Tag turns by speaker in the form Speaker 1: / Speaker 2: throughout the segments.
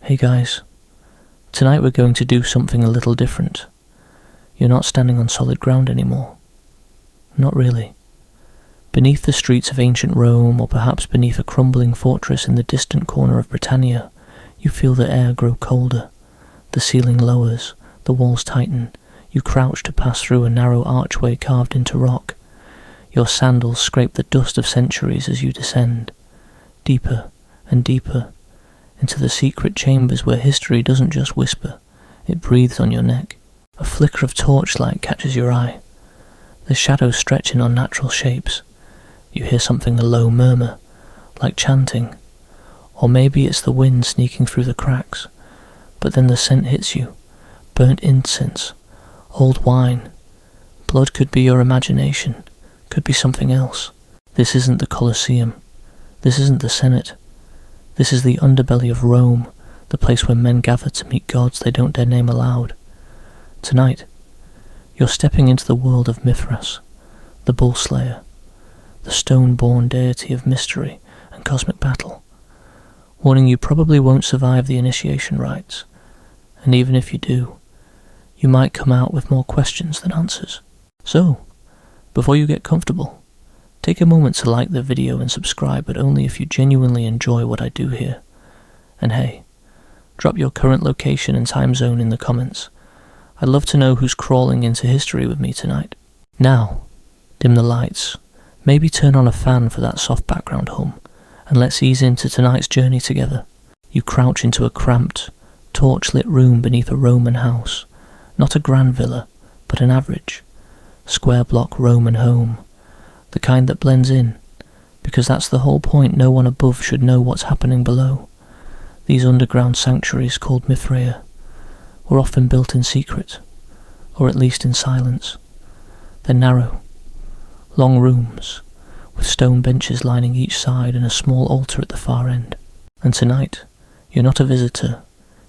Speaker 1: Hey guys, tonight we're going to do something a little different. You're not standing on solid ground anymore. Not really. Beneath the streets of ancient Rome, or perhaps beneath a crumbling fortress in the distant corner of Britannia, you feel the air grow colder. The ceiling lowers, the walls tighten. You crouch to pass through a narrow archway carved into rock. Your sandals scrape the dust of centuries as you descend, deeper and deeper, into the secret chambers where history doesn't just whisper, it breathes on your neck. A flicker of torchlight catches your eye. The shadows stretch in unnatural shapes. You hear something a low murmur, like chanting, or maybe it's the wind sneaking through the cracks. But then the scent hits you. Burnt incense, old wine. Blood could be your imagination, could be something else. This isn't the Colosseum. This isn't the Senate. This is the underbelly of Rome, the place where men gather to meet gods they don't dare name aloud. Tonight, you're stepping into the world of Mithras, the bull slayer, the stone-born deity of mystery and cosmic battle. Warning, you probably won't survive the initiation rites, and even if you do, you might come out with more questions than answers. So, before you get comfortable, take a moment to like the video and subscribe, but only if you genuinely enjoy what I do here. And hey, drop your current location and time zone in the comments. I'd love to know who's crawling into history with me tonight. Now, dim the lights, maybe turn on a fan for that soft background hum, and let's ease into tonight's journey together. You crouch into a cramped, torch-lit room beneath a Roman house. Not a grand villa, but an average, square-block Roman home. The kind that blends in, because that's the whole point. No one above should know what's happening below. These underground sanctuaries called mithraea were often built in secret, or at least in silence. They're narrow, long rooms, with stone benches lining each side and a small altar at the far end. And tonight, you're not a visitor,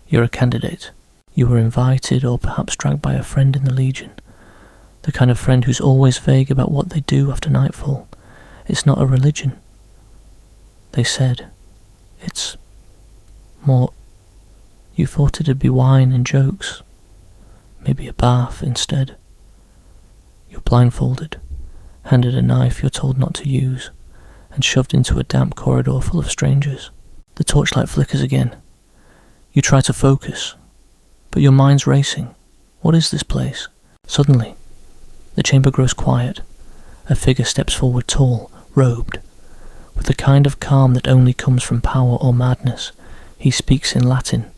Speaker 1: you're a candidate. You were invited, or perhaps dragged by a friend in the Legion. The kind of friend who's always vague about what they do after nightfall. It's not a religion. They said, it's more. You thought it'd be wine and jokes. Maybe a bath instead. You're blindfolded, handed a knife you're told not to use, and shoved into a damp corridor full of strangers. The torchlight flickers again. You try to focus, but your mind's racing. What is this place? Suddenly, the chamber grows quiet. A figure steps forward, tall, robed, with the kind of calm that only comes from power or madness. He speaks in Latin,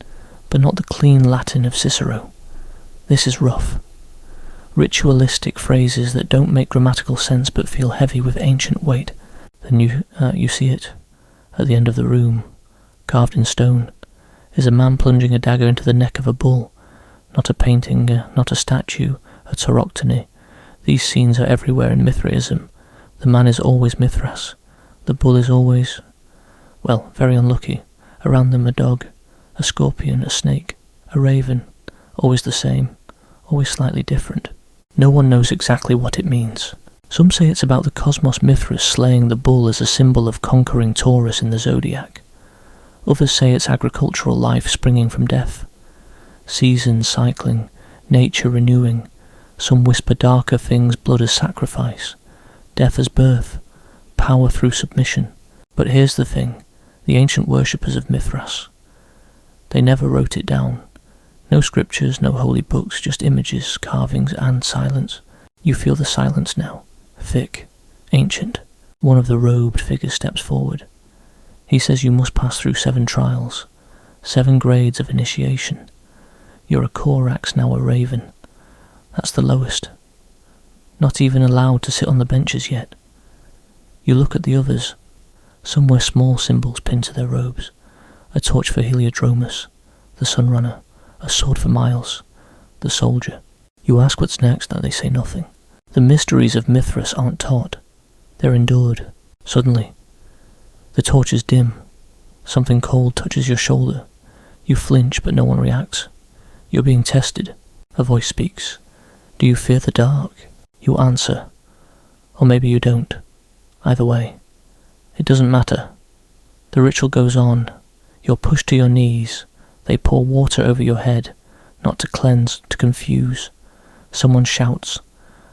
Speaker 1: but not the clean Latin of Cicero. This is rough. Ritualistic phrases that don't make grammatical sense but feel heavy with ancient weight. Then you see it. At the end of the room, carved in stone, is a man plunging a dagger into the neck of a bull. Not a painting, not a statue, a tauroctony. These scenes are everywhere in Mithraism. The man is always Mithras. The bull is always, well, very unlucky. Around them a dog, a scorpion, a snake, a raven. Always the same, always slightly different. No one knows exactly what it means. Some say it's about the cosmos Mithras slaying the bull as a symbol of conquering Taurus in the zodiac. Others say it's agricultural life springing from death. Seasons cycling, nature renewing. Some whisper darker things, blood as sacrifice, death as birth, power through submission. But here's the thing, the ancient worshippers of Mithras, they never wrote it down. No scriptures, no holy books, just images, carvings, and silence. You feel the silence now, thick, ancient. One of the robed figures steps forward. He says you must pass through 7 trials, 7 grades of initiation. You're a Corax, now a raven. That's the lowest. Not even allowed to sit on the benches yet. You look at the others. Some wear small symbols pinned to their robes. A torch for Heliodromus, the Sunrunner. A sword for Miles, the soldier. You ask what's next, and they say nothing. The mysteries of Mithras aren't taught. They're endured. Suddenly, the torch is dim. Something cold touches your shoulder. You flinch, but no one reacts. You're being tested. A voice speaks. Do you fear the dark? You answer. Or maybe you don't. Either way, it doesn't matter. The ritual goes on. You're pushed to your knees. They pour water over your head, not to cleanse, to confuse. Someone shouts.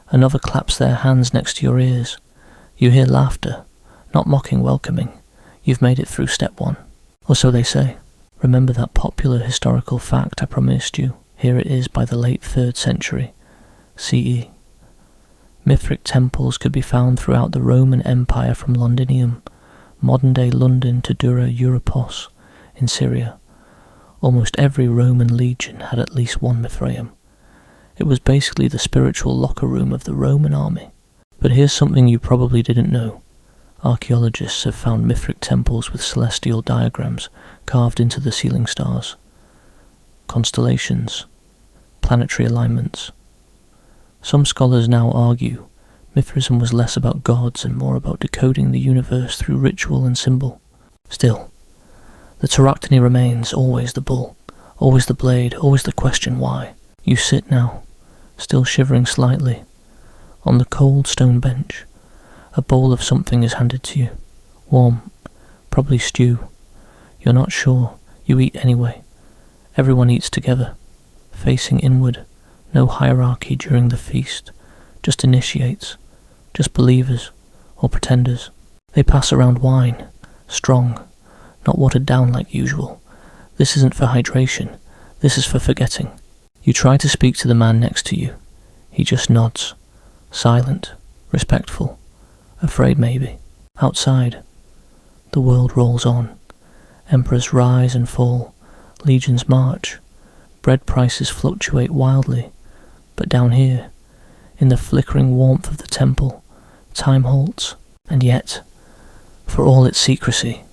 Speaker 1: Another claps their hands next to your ears. You hear laughter, not mocking, welcoming. You've made it through step 1. Or so they say. Remember that popular historical fact I promised you? Here it is by the late 3rd century CE. Mithric temples could be found throughout the Roman Empire from Londinium, modern-day London, to Dura Europos in Syria. Almost every Roman legion had at least one Mithraeum. It was basically the spiritual locker room of the Roman army. But here's something you probably didn't know. Archaeologists have found Mithric temples with celestial diagrams carved into the ceiling stars, constellations, planetary alignments. Some scholars now argue Mithraism was less about gods and more about decoding the universe through ritual and symbol. Still, the Tauroctony remains always the bull, always the blade, always the question why. You sit now, still shivering slightly, on the cold stone bench. A bowl of something is handed to you. Warm, probably stew. You're not sure. You eat anyway. Everyone eats together, facing inward. No hierarchy during the feast. Just initiates. Just believers, or pretenders. They pass around wine, strong, not watered down like usual. This isn't for hydration. This is for forgetting. You try to speak to the man next to you. He just nods. Silent, respectful. Afraid maybe. Outside, the world rolls on. Emperors rise and fall. Legions march. Bread prices fluctuate wildly. But down here, in the flickering warmth of the temple, time halts. And yet, for all its secrecy,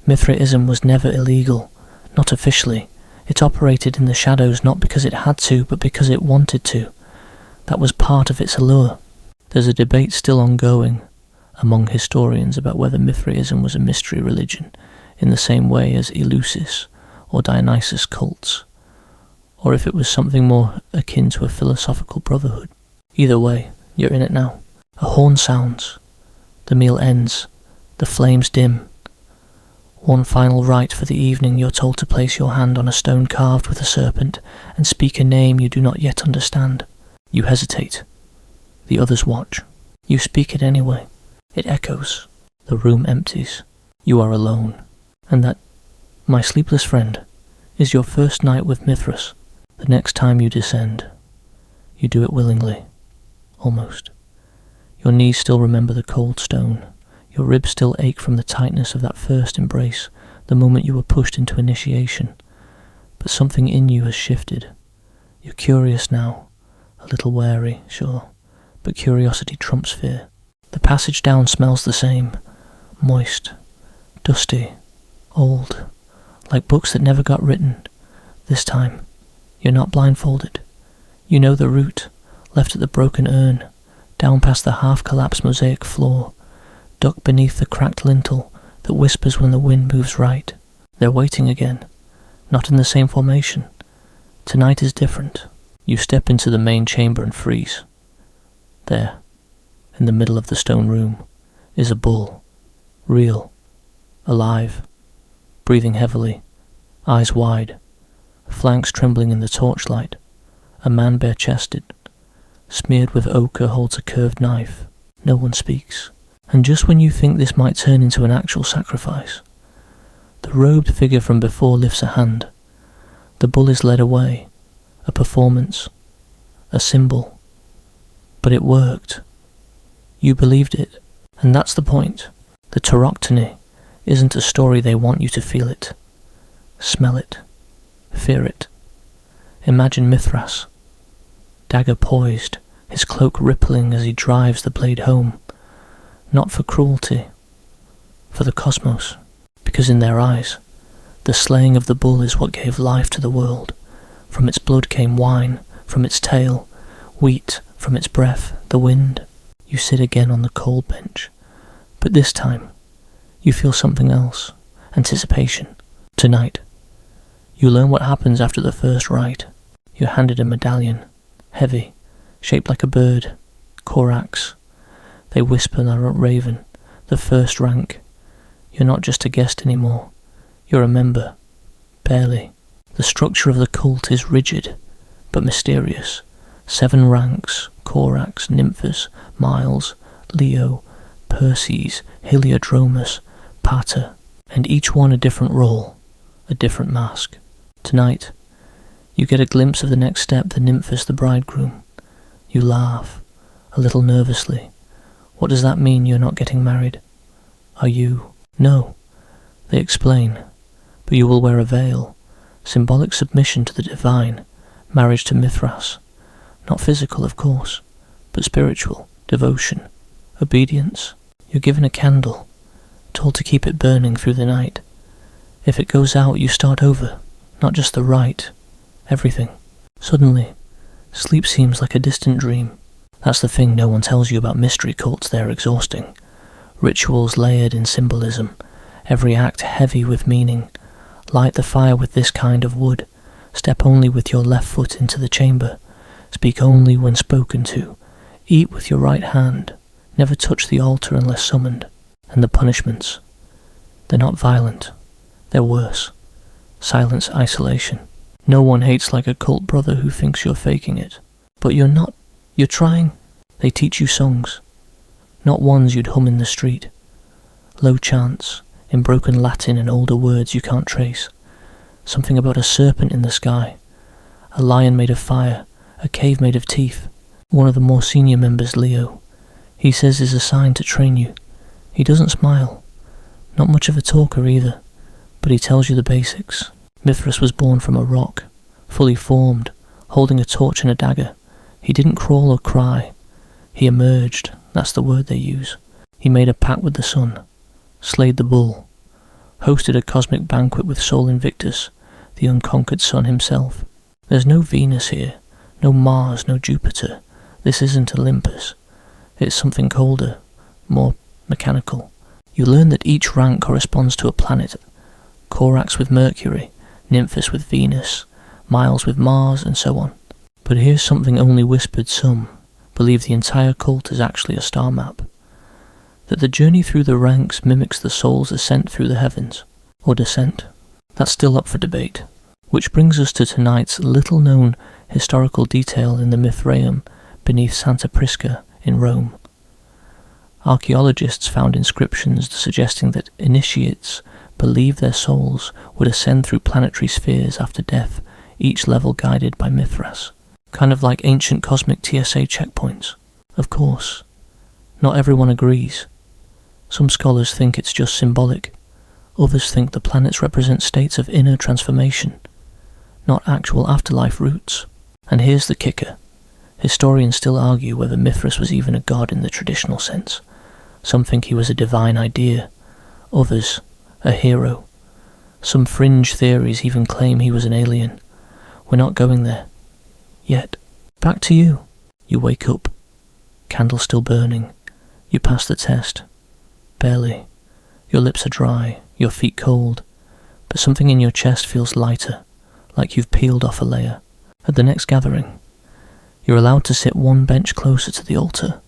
Speaker 1: Mithraism was never illegal, not officially. It operated in the shadows not because it had to, but because it wanted to. That was part of its allure. There's a debate still ongoing among historians about whether Mithraism was a mystery religion in the same way as Eleusis or Dionysus cults, or if it was something more akin to a philosophical brotherhood. Either way, you're in it now. A horn sounds. The meal ends. The flames dim. One final rite for the evening, you're told to place your hand on a stone carved with a serpent and speak a name you do not yet understand. You hesitate. The others watch. You speak it anyway. It echoes. The room empties. You are alone. And that, my sleepless friend, is your first night with Mithras. The next time you descend, you do it willingly. Almost. Your knees still remember the cold stone. Your ribs still ache from the tightness of that first embrace, the moment you were pushed into initiation. But something in you has shifted. You're curious now. A little wary, sure, but curiosity trumps fear. The passage down smells the same. Moist, dusty, old, like books that never got written. This time, you're not blindfolded. You know the route, left at the broken urn, down past the half-collapsed mosaic floor, ducked beneath the cracked lintel that whispers when the wind moves right. They're waiting again, not in the same formation. Tonight is different. You step into the main chamber and freeze. There, in the middle of the stone room, is a bull, real, alive, breathing heavily, eyes wide, flanks trembling in the torchlight. A man bare-chested, smeared with ochre, holds a curved knife. No one speaks. And just when you think this might turn into an actual sacrifice, the robed figure from before lifts a hand. The bull is led away. A performance. A symbol. But it worked. You believed it. And that's the point. The Tauroctony isn't a story they want you to feel it. Smell it. Fear it. Imagine Mithras. Dagger poised, his cloak rippling as he drives the blade home. Not for cruelty. For the cosmos. Because in their eyes, the slaying of the bull is what gave life to the world. From its blood came wine, from its tail, wheat, from its breath, the wind. You sit again on the cold bench. But this time, you feel something else. Anticipation. Tonight, you learn what happens after the first rite. You're handed a medallion. Heavy, shaped like a bird. Corax. They whisper they're a raven. The first rank. You're not just a guest anymore. You're a member. Barely. The structure of the cult is rigid, but mysterious. 7 ranks: Corax, Nymphas, Miles, Leo, Perses, Heliodromus, Pater, and each one a different role, a different mask. Tonight, you get a glimpse of the next step, the Nymphas, the bridegroom. You laugh, a little nervously. What does that mean, you're not getting married? Are you? No. They explain. But you will wear a veil. Symbolic submission to the divine. Marriage to Mithras. Not physical, of course, but spiritual. Devotion. Obedience. You're given a candle, told to keep it burning through the night. If it goes out, you start over. Not just the rite. Everything. Suddenly, sleep seems like a distant dream. That's the thing no one tells you about mystery cults, they're exhausting. Rituals layered in symbolism, every act heavy with meaning. Light the fire with this kind of wood. Step only with your left foot into the chamber. Speak only when spoken to. Eat with your right hand. Never touch the altar unless summoned. And the punishments. They're not violent. They're worse. Silence, isolation. No one hates like a cult brother who thinks you're faking it. But you're not. You're trying. They teach you songs. Not ones you'd hum in the street. Low chants, in broken Latin and older words you can't trace. Something about a serpent in the sky. A lion made of fire. A cave made of teeth. One of the more senior members, Leo, he says is a sign to train you. He doesn't smile. Not much of a talker either, but he tells you the basics. Mithras was born from a rock, fully formed, holding a torch and a dagger. He didn't crawl or cry. He emerged, that's the word they use. He made a pact with the sun, slayed the bull, hosted a cosmic banquet with Sol Invictus, the unconquered sun himself. There's no Venus here, no Mars, no Jupiter. This isn't Olympus. It's something colder, more mechanical. You learn that each rank corresponds to a planet. Corax with Mercury, Nymphas with Venus, Miles with Mars, and so on. But here's something only whispered. Some believe the entire cult is actually a star map. That the journey through the ranks mimics the soul's ascent through the heavens, or descent. That's still up for debate. Which brings us to tonight's little-known historical detail in the Mithraeum beneath Santa Prisca in Rome. Archaeologists found inscriptions suggesting that initiates believed their souls would ascend through planetary spheres after death, each level guided by Mithras. Kind of like ancient cosmic TSA checkpoints. Of course, not everyone agrees. Some scholars think it's just symbolic. Others think the planets represent states of inner transformation, not actual afterlife routes. And here's the kicker. Historians still argue whether Mithras was even a god in the traditional sense. Some think he was a divine idea, others, a hero. Some fringe theories even claim he was an alien. We're not going there. Yet. Back to you. You wake up. Candle still burning. You pass the test. Barely. Your lips are dry, your feet cold, but something in your chest feels lighter, like you've peeled off a layer. At the next gathering, you're allowed to sit one bench closer to the altar.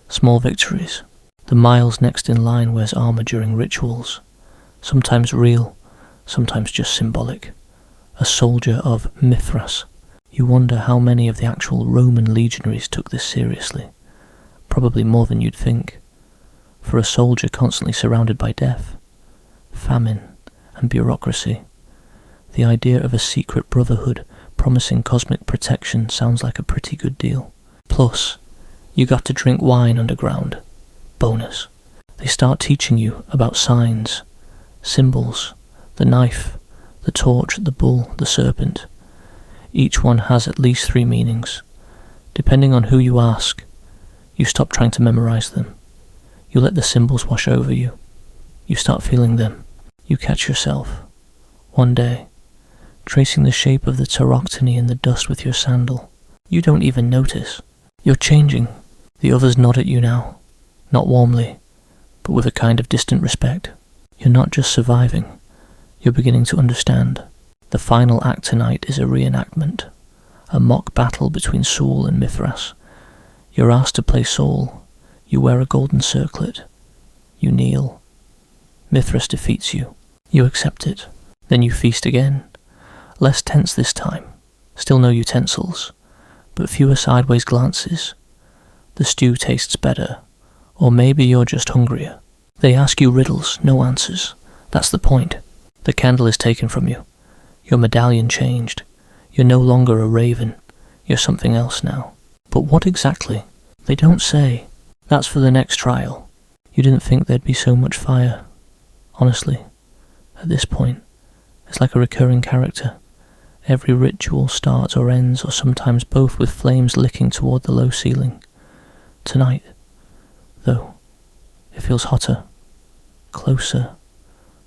Speaker 1: Small victories. The Miles next in line wears armour during rituals. Sometimes real, sometimes just symbolic. A soldier of Mithras. You wonder how many of the actual Roman legionaries took this seriously. Probably more than you'd think. For a soldier constantly surrounded by death, famine, and bureaucracy, the idea of a secret brotherhood promising cosmic protection sounds like a pretty good deal. Plus, you got to drink wine underground. Bonus. They start teaching you about signs, symbols, the knife, the torch, the bull, the serpent. Each one has at least 3 meanings. Depending on who you ask, you stop trying to memorize them. You let the symbols wash over you. You start feeling them. You catch yourself, one day, tracing the shape of the tauroctony in the dust with your sandal. You don't even notice. You're changing. The others nod at you now, not warmly, but with a kind of distant respect. You're not just surviving. You're beginning to understand. The final act tonight is a reenactment, a mock battle between Sol and Mithras. You're asked to play Sol. You wear a golden circlet. You kneel. Mithras defeats you. You accept it. Then you feast again. Less tense this time. Still no utensils, but fewer sideways glances. The stew tastes better, or maybe you're just hungrier. They ask you riddles, no answers. That's the point. The candle is taken from you. Your medallion changed. You're no longer a raven. You're something else now. But what exactly? They don't say. That's for the next trial. You didn't think there'd be so much fire. Honestly, at this point, it's like a recurring character. Every ritual starts or ends, or sometimes both, with flames licking toward the low ceiling. Tonight, though, it feels hotter, closer,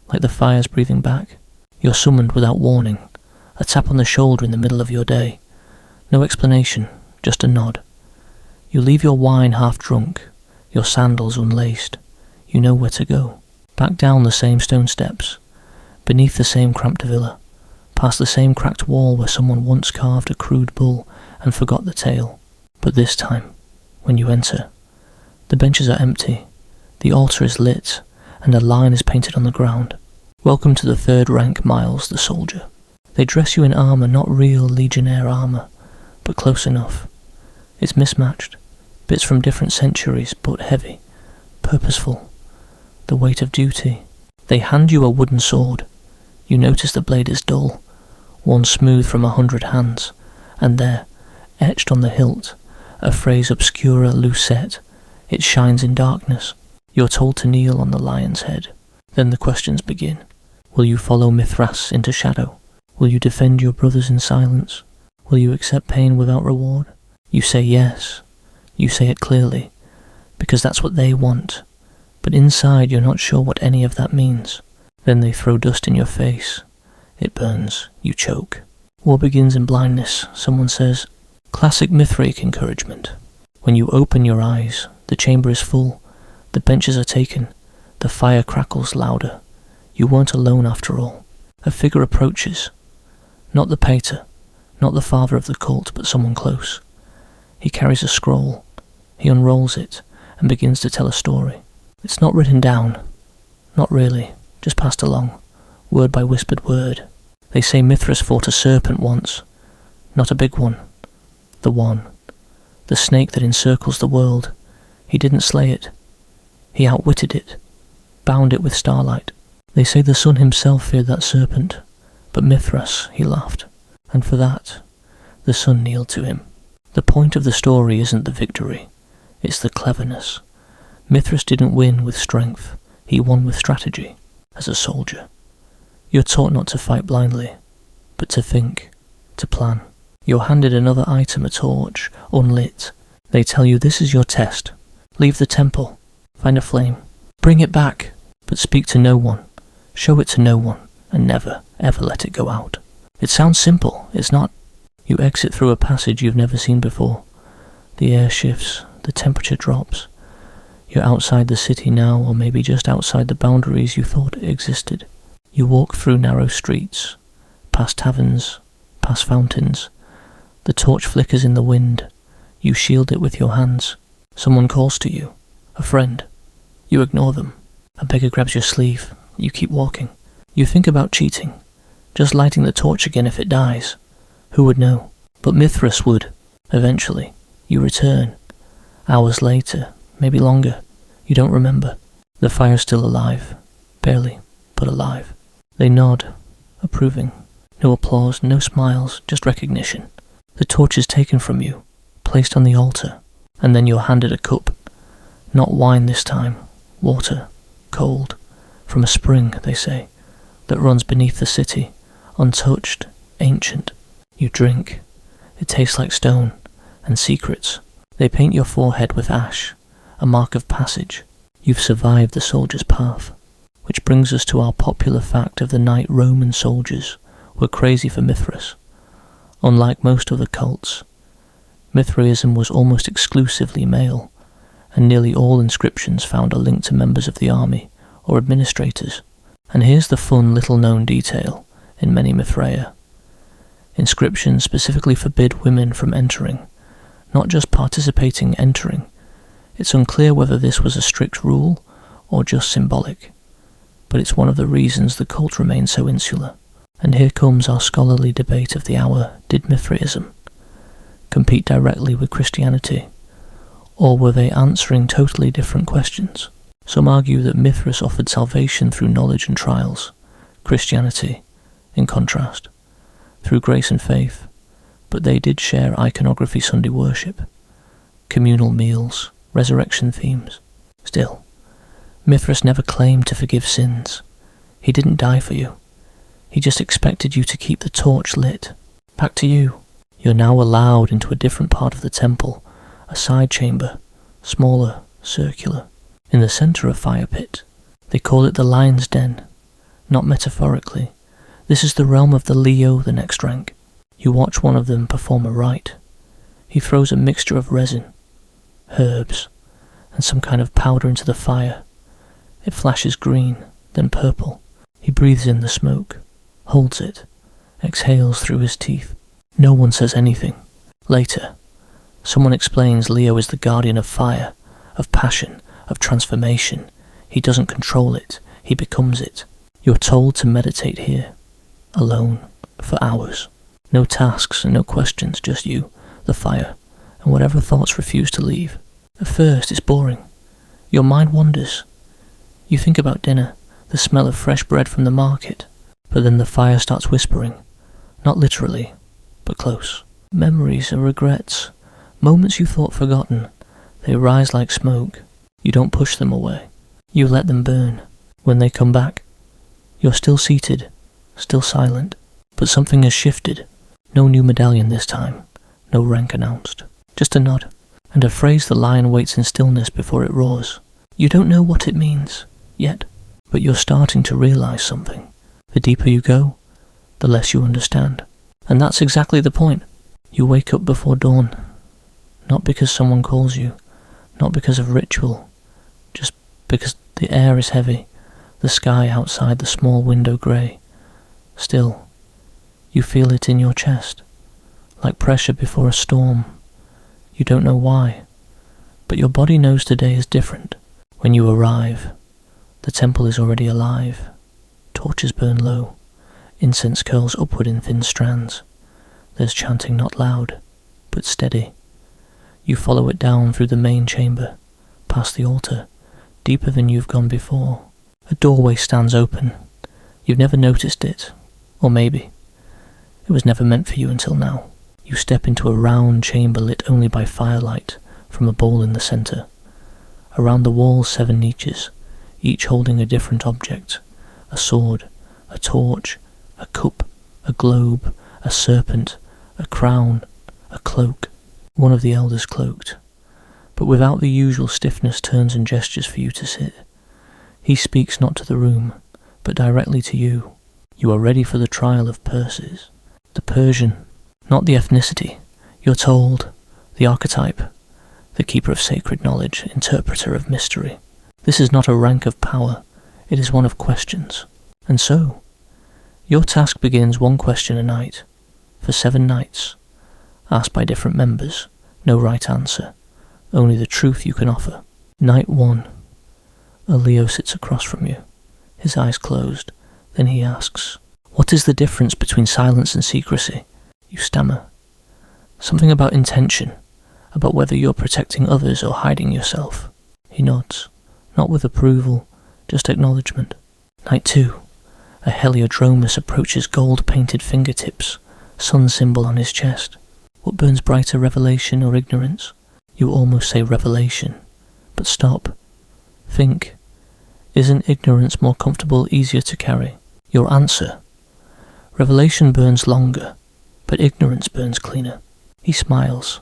Speaker 1: like the fire's breathing back. You're summoned without warning, a tap on the shoulder in the middle of your day. No explanation, just a nod. You leave your wine half drunk, your sandals unlaced. You know where to go. Back down the same stone steps, beneath the same cramped villa, past the same cracked wall where someone once carved a crude bull and forgot the tale. But this time, when you enter, the benches are empty, the altar is lit, and a line is painted on the ground. Welcome to the third rank, Miles the soldier. They dress you in armour, not real legionnaire armour, but close enough. It's mismatched, bits from different centuries, but heavy, purposeful, the weight of duty. They hand you a wooden sword. You notice the blade is dull, worn smooth from 100 hands, and there, etched on the hilt, a phrase obscura lucet. It shines in darkness. You're told to kneel on the lion's head. Then the questions begin. Will you follow Mithras into shadow? Will you defend your brothers in silence? Will you accept pain without reward? You say yes. You say it clearly, because that's what they want. But inside you're not sure what any of that means. Then they throw dust in your face. It burns. You choke. War begins in blindness, someone says. Classic Mithraic encouragement. When you open your eyes, the chamber is full. The benches are taken. The fire crackles louder. You weren't alone after all. A figure approaches. Not the pater, not the father of the cult, but someone close. He carries a scroll. He unrolls it and begins to tell a story. It's not written down. Not really, just passed along, word by whispered word. They say Mithras fought a serpent once. Not a big one. The one. The snake that encircles the world. He didn't slay it. He outwitted it, bound it with starlight. They say the sun himself feared that serpent, but Mithras, he laughed, and for that, the sun kneeled to him. The point of the story isn't the victory, it's the cleverness. Mithras didn't win with strength, he won with strategy, as a soldier. You're taught not to fight blindly, but to think, to plan. You're handed another item, a torch, unlit. They tell you this is your test. Leave the temple, find a flame, bring it back, but speak to no one. Show it to no one, and never, ever let it go out. It sounds simple, it's not. You exit through a passage you've never seen before. The air shifts, the temperature drops. You're outside the city now, or maybe just outside the boundaries you thought existed. You walk through narrow streets, past taverns, past fountains. The torch flickers in the wind. You shield it with your hands. Someone calls to you, a friend. You ignore them. A beggar grabs your sleeve. You keep walking. You think about cheating, just lighting the torch again if it dies. Who would know? But Mithras would, eventually. You return. Hours later, maybe longer. You don't remember. The fire's still alive. Barely, but alive. They nod, approving. No applause, no smiles, just recognition. The torch is taken from you, placed on the altar, and then you're handed a cup. Not wine this time. Water. Cold. From a spring, they say, that runs beneath the city, untouched, ancient. You drink. It tastes like stone, and secrets. They paint your forehead with ash, a mark of passage. You've survived the soldier's path. Which brings us to our popular fact of the night Roman soldiers were crazy for Mithras. Unlike most other cults, Mithraism was almost exclusively male, and nearly all inscriptions found a link to members of the army or administrators. And here's the fun little-known detail in many mithraea. Inscriptions specifically forbid women from entering, not just participating, entering. It's unclear whether this was a strict rule or just symbolic, but it's one of the reasons the cult remained so insular. And here comes our scholarly debate of the hour. Did Mithraism compete directly with Christianity, or were they answering totally different questions? Some argue that Mithras offered salvation through knowledge and trials, Christianity, in contrast, through grace and faith, but they did share iconography Sunday worship, communal meals, resurrection themes. Still, Mithras never claimed to forgive sins. He didn't die for you. He just expected you to keep the torch lit. Back to you. You're now allowed into a different part of the temple, a side chamber, smaller, circular, in the centre of fire pit. They call it the lion's den, not metaphorically. This is the realm of the Leo, the next rank. You watch one of them perform a rite. He throws a mixture of resin, herbs, and some kind of powder into the fire. It flashes green, then purple. He breathes in the smoke, holds it, exhales through his teeth. No one says anything. Later, someone explains Leo is the guardian of fire, of passion, of transformation. He doesn't control it, he becomes it. You're told to meditate here, alone, for hours. No tasks and no questions, just you, the fire, and whatever thoughts refuse to leave. At first, it's boring. Your mind wanders. You think about dinner, the smell of fresh bread from the market, but then the fire starts whispering, not literally, but close. Memories and regrets, moments you thought forgotten, they rise like smoke. You don't push them away. You let them burn. When they come back, you're still seated, still silent, but something has shifted. No new medallion this time, no rank announced. Just a nod, and a phrase the lion waits in stillness before it roars. You don't know what it means, yet, but you're starting to realize something. The deeper you go, the less you understand. And that's exactly the point. You wake up before dawn, not because someone calls you, not because of ritual, just because the air is heavy, the sky outside the small window grey. Still, you feel it in your chest, like pressure before a storm. You don't know why, but your body knows today is different. When you arrive, the temple is already alive. Torches burn low, incense curls upward in thin strands. There's chanting not loud, but steady. You follow it down through the main chamber, past the altar, deeper than you've gone before. A doorway stands open. You've never noticed it, or maybe it was never meant for you until now. You step into a round chamber lit only by firelight from a bowl in the centre. Around the walls 7 niches, each holding a different object. A sword, a torch, a cup, a globe, a serpent, a crown, a cloak. One of the elders cloaked, but without the usual stiffness turns and gestures for you to sit. He speaks not to the room, but directly to you. You are ready for the trial of Perses. The Persian, not the ethnicity. You're told, the archetype, the keeper of sacred knowledge, interpreter of mystery. This is not a rank of power, it is one of questions. And so, your task begins 1 question a night, for 7 nights, asked by different members, no right answer, only the truth you can offer. Night 1. A Leo sits across from you, his eyes closed. Then he asks, "What is the difference between silence and secrecy?" You stammer. Something about intention, about whether you're protecting others or hiding yourself. He nods, not with approval, just acknowledgement. Night 2. A Heliodromus approaches gold-painted fingertips, sun symbol on his chest. What burns brighter, revelation or ignorance? You almost say revelation, but stop. Think. Isn't ignorance more comfortable, easier to carry? Your answer. Revelation burns longer, but ignorance burns cleaner. He smiles.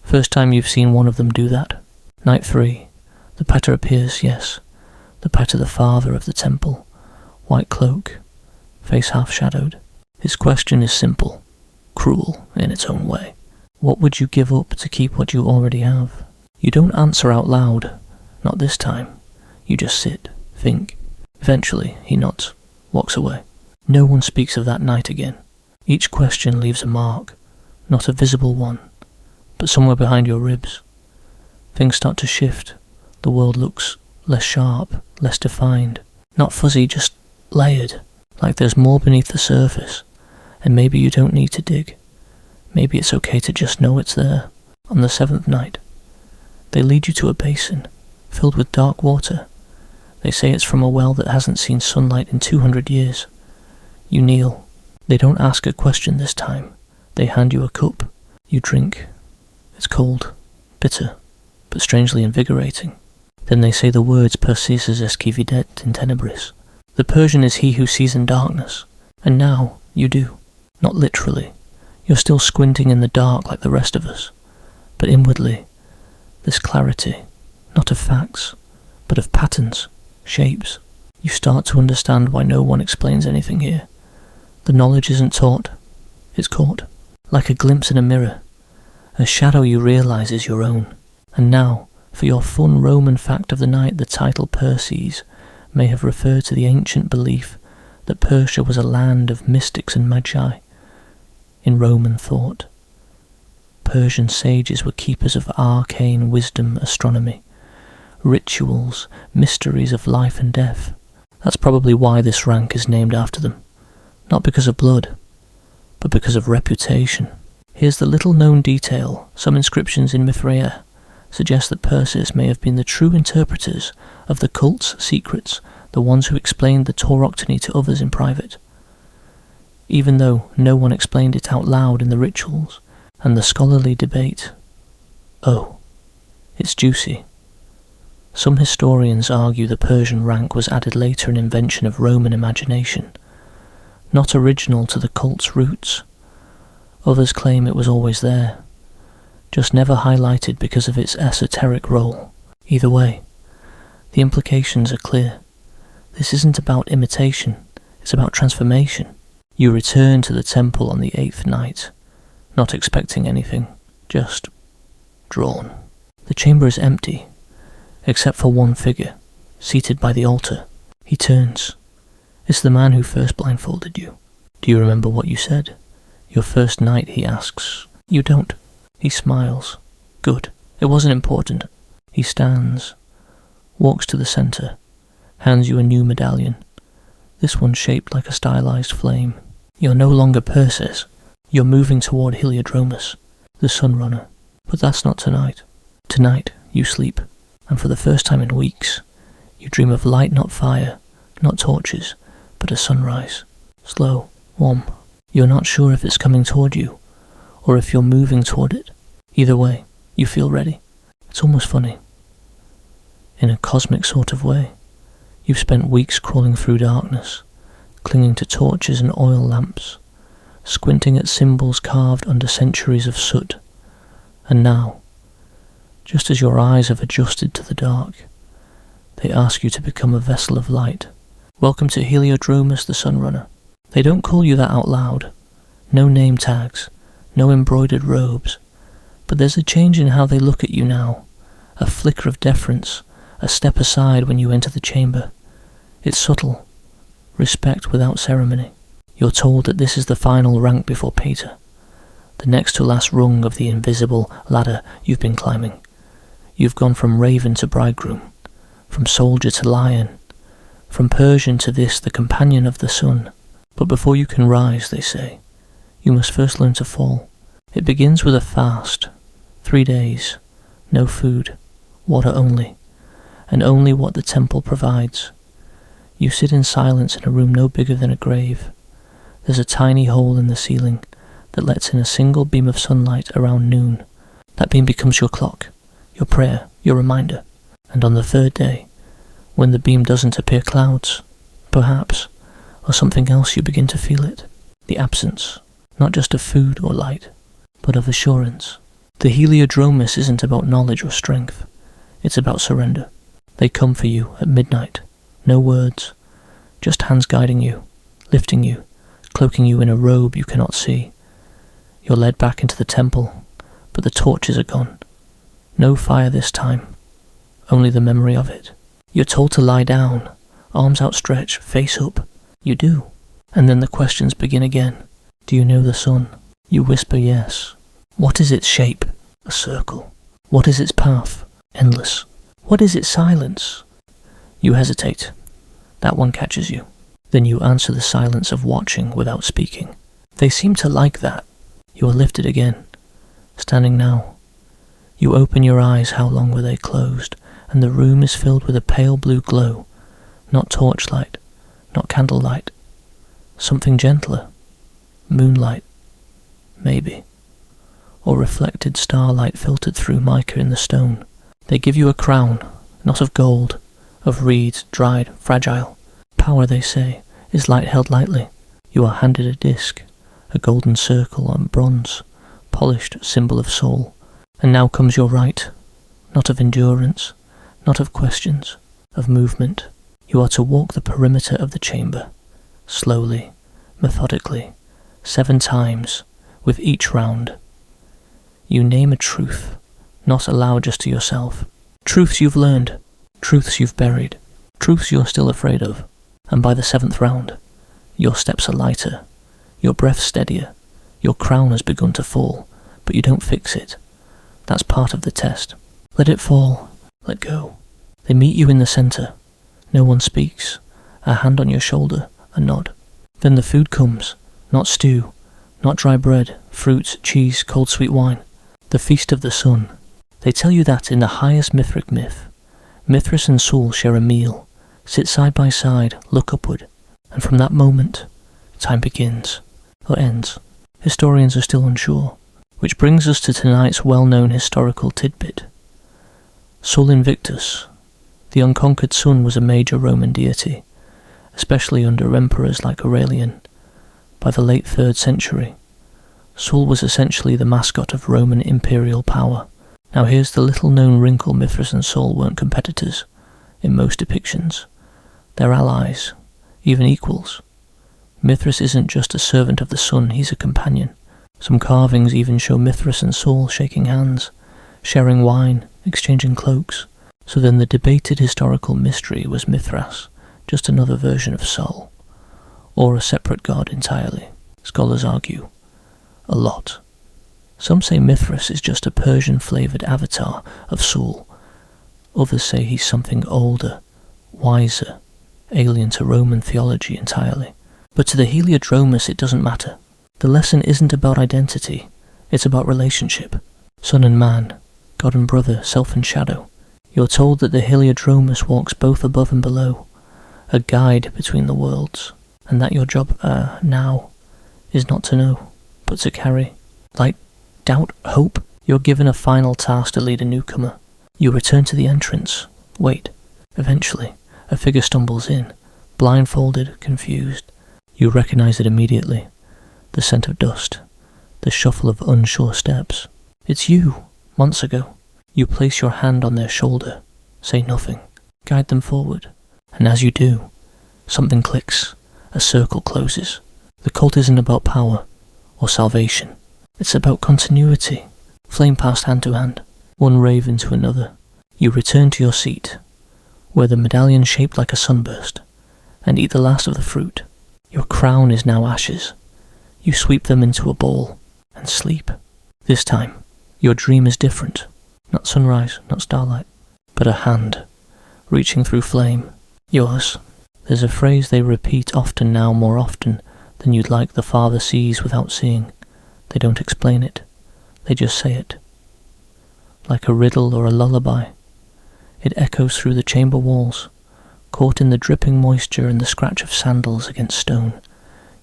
Speaker 1: First time you've seen one of them do that. Night 3. The pater appears, yes. The pater, the father of the temple. White cloak, face half-shadowed. His question is simple, cruel in its own way. What would you give up to keep what you already have? You don't answer out loud, not this time. You just sit, think. Eventually, he nods, walks away. No one speaks of that night again. Each question leaves a mark, not a visible one, but somewhere behind your ribs. Things start to shift. The world looks less sharp, less defined. Not fuzzy, just layered. Like there's more beneath the surface, and maybe you don't need to dig. Maybe it's okay to just know it's there. On the 7th night, they lead you to a basin, filled with dark water. They say it's from a well that hasn't seen sunlight in 200 years. You kneel. They don't ask a question this time. They hand you a cup. You drink. It's cold, bitter, but strangely invigorating. Then they say the words "Persis esci videt in tenebris." The Persian is he who sees in darkness. And now, you do. Not literally. You're still squinting in the dark like the rest of us. But inwardly, this clarity, not of facts, but of patterns, shapes. You start to understand why no one explains anything here. The knowledge isn't taught, it's caught. Like a glimpse in a mirror. A shadow you realise is your own. And now, for your fun Roman fact of the night, the title Perses may have referred to the ancient belief that Persia was a land of mystics and magi. In Roman thought, Persian sages were keepers of arcane wisdom, astronomy, rituals, mysteries of life and death. That's probably why this rank is named after them. Not because of blood, but because of reputation. Here's the little-known detail. Some inscriptions in Mithraea suggest that Perses may have been the true interpreters of the cult's secrets, the ones who explained the tauroctony to others in private. Even though no one explained it out loud in the rituals and the scholarly debate. Oh, it's juicy. Some historians argue the Persian rank was added later, an invention of Roman imagination, not original to the cult's roots. Others claim it was always there, just never highlighted because of its esoteric role. Either way, the implications are clear. This isn't about imitation, it's about transformation. You return to the temple on the 8th night, not expecting anything, just drawn. The chamber is empty, except for one figure, seated by the altar. He turns. It's the man who first blindfolded you. Do you remember what you said? Your first night, he asks. You don't. He smiles. Good. It wasn't important. He stands, walks to the centre, hands you a new medallion. This one shaped like a stylized flame. You're no longer Perses. You're moving toward Heliodromus, the Sunrunner. But that's not tonight. Tonight, you sleep, and for the first time in weeks, you dream of light, not fire, not torches, but a sunrise. Slow, warm. You're not sure if it's coming toward you, or if you're moving toward it. Either way, you feel ready. It's almost funny. In a cosmic sort of way. You've spent weeks crawling through darkness, clinging to torches and oil lamps, squinting at symbols carved under centuries of soot. And now, just as your eyes have adjusted to the dark, they ask you to become a vessel of light. Welcome to Heliodromus the Sunrunner. They don't call you that out loud. No name tags, no embroidered robes. But there's a change in how they look at you now. A flicker of deference, a step aside when you enter the chamber. It's subtle. Respect without ceremony. You're told that this is the final rank before Pater, the next to last rung of the invisible ladder you've been climbing. You've gone from raven to bridegroom, from soldier to lion, from Persian to this, the companion of the sun. But before you can rise, they say, you must first learn to fall. It begins with a fast, 3 days, no food, water only, and only what the temple provides. You sit in silence in a room no bigger than a grave. There's a tiny hole in the ceiling that lets in a single beam of sunlight around noon. That beam becomes your clock, your prayer, your reminder. And on the 3rd day, when the beam doesn't appear, clouds, perhaps, or something else, you begin to feel it. The absence, not just of food or light, but of assurance. The Heliodromus isn't about knowledge or strength. It's about surrender. They come for you at midnight. No words, just hands guiding you, lifting you, cloaking you in a robe you cannot see. You're led back into the temple, but the torches are gone. No fire this time, only the memory of it. You're told to lie down, arms outstretched, face up. You do. And then the questions begin again. Do you know the sun? You whisper yes. What is its shape? A circle. What is its path? Endless. What is its silence? You hesitate. That one catches you. Then you answer the silence of watching without speaking. They seem to like that. You are lifted again, standing now. You open your eyes, how long were they closed, and the room is filled with a pale blue glow, not torchlight, not candlelight, something gentler, moonlight, maybe, or reflected starlight filtered through mica in the stone. They give you a crown, not of gold, of reeds, dried, fragile. Power, they say, is light held lightly. You are handed a disc, a golden circle on bronze, polished symbol of soul. And now comes your right, not of endurance, not of questions, of movement. You are to walk the perimeter of the chamber, slowly, methodically, 7 times, with each round. You name a truth, not aloud just to yourself. Truths you've learned, truths you've buried, truths you're still afraid of. And by the 7th round, your steps are lighter, your breath steadier, your crown has begun to fall, but you don't fix it. That's part of the test. Let it fall, let go. They meet you in the centre. No one speaks. A hand on your shoulder, a nod. Then the food comes, not stew, not dry bread, fruits, cheese, cold sweet wine. The feast of the sun. They tell you that in the highest Mithric myth, Mithras and Sul share a meal, sit side by side, look upward, and from that moment, time begins, or ends. Historians are still unsure. Which brings us to tonight's well-known historical tidbit. Sul Invictus, the unconquered sun, was a major Roman deity, especially under emperors like Aurelian. By the late 3rd century, Sul was essentially the mascot of Roman imperial power. Now here's the little-known wrinkle: Mithras and Sul weren't competitors in most depictions. They're allies, even equals. Mithras isn't just a servant of the sun, he's a companion. Some carvings even show Mithras and Sul shaking hands, sharing wine, exchanging cloaks. So then the debated historical mystery was Mithras, just another version of Sol, or a separate god entirely. Scholars argue a lot. Some say Mithras is just a Persian-flavoured avatar of Sul. Others say he's something older, wiser, alien to Roman theology entirely. But to the Heliodromus it doesn't matter. The lesson isn't about identity, it's about relationship. Son and man, God and brother, self and shadow. You're told that the Heliodromus walks both above and below, a guide between the worlds, and that your job now is not to know, but to carry. Like doubt, hope. You're given a final task to lead a newcomer. You return to the entrance. Wait. Eventually, a figure stumbles in, blindfolded, confused. You recognize it immediately. The scent of dust, the shuffle of unsure steps. It's you, months ago. You place your hand on their shoulder, say nothing, guide them forward, and as you do, something clicks, a circle closes. The cult isn't about power or salvation, it's about continuity. Flame passed hand to hand, one raven to another. You return to your seat, where the medallion shaped like a sunburst, and eat the last of the fruit. Your crown is now ashes. You sweep them into a ball and sleep. This time, your dream is different. Not sunrise, not starlight, but a hand reaching through flame. Yours. There's a phrase they repeat often now, more often than you'd like. The Father sees without seeing. They don't explain it. They just say it. Like a riddle or a lullaby. It echoes through the chamber walls, caught in the dripping moisture and the scratch of sandals against stone.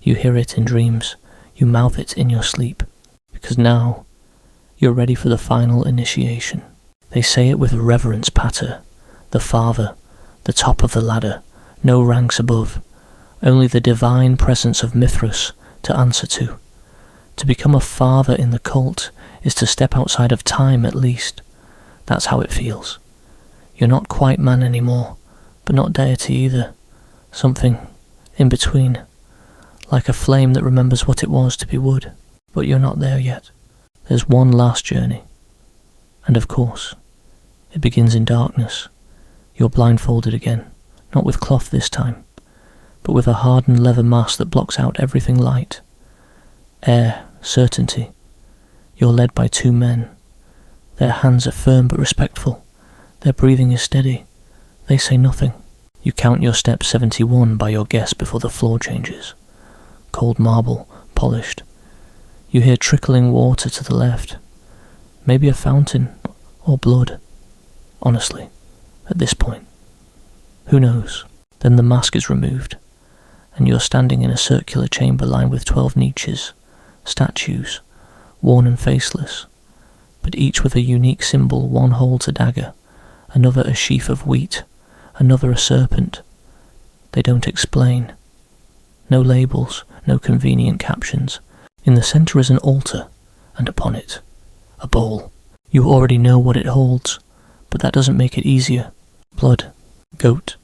Speaker 1: You hear it in dreams. You mouth it in your sleep, because now you're ready for the final initiation. They say it with reverence patter. The Father, the top of the ladder, no ranks above, only the divine presence of Mithras to answer to. To become a father in the cult is to step outside of time at least. That's how it feels. You're not quite man anymore, but not deity either. Something in between. Like a flame that remembers what it was to be wood, but you're not there yet. There's one last journey. And of course, it begins in darkness. You're blindfolded again, not with cloth this time, but with a hardened leather mask that blocks out everything light. Air, certainty. You're led by 2 men. Their hands are firm but respectful. Their breathing is steady. They say nothing. You count your step 71 by your guess before the floor changes. Cold marble, polished. You hear trickling water to the left. Maybe a fountain, or blood. Honestly, at this point. Who knows? Then the mask is removed, and you're standing in a circular chamber lined with 12 niches, statues, worn and faceless, but each with a unique symbol. One holds a dagger, another a sheaf of wheat, another a serpent. They don't explain. No labels, no convenient captions. In the centre is an altar, and upon it, a bowl. You already know what it holds, but that doesn't make it easier. Blood. Goat.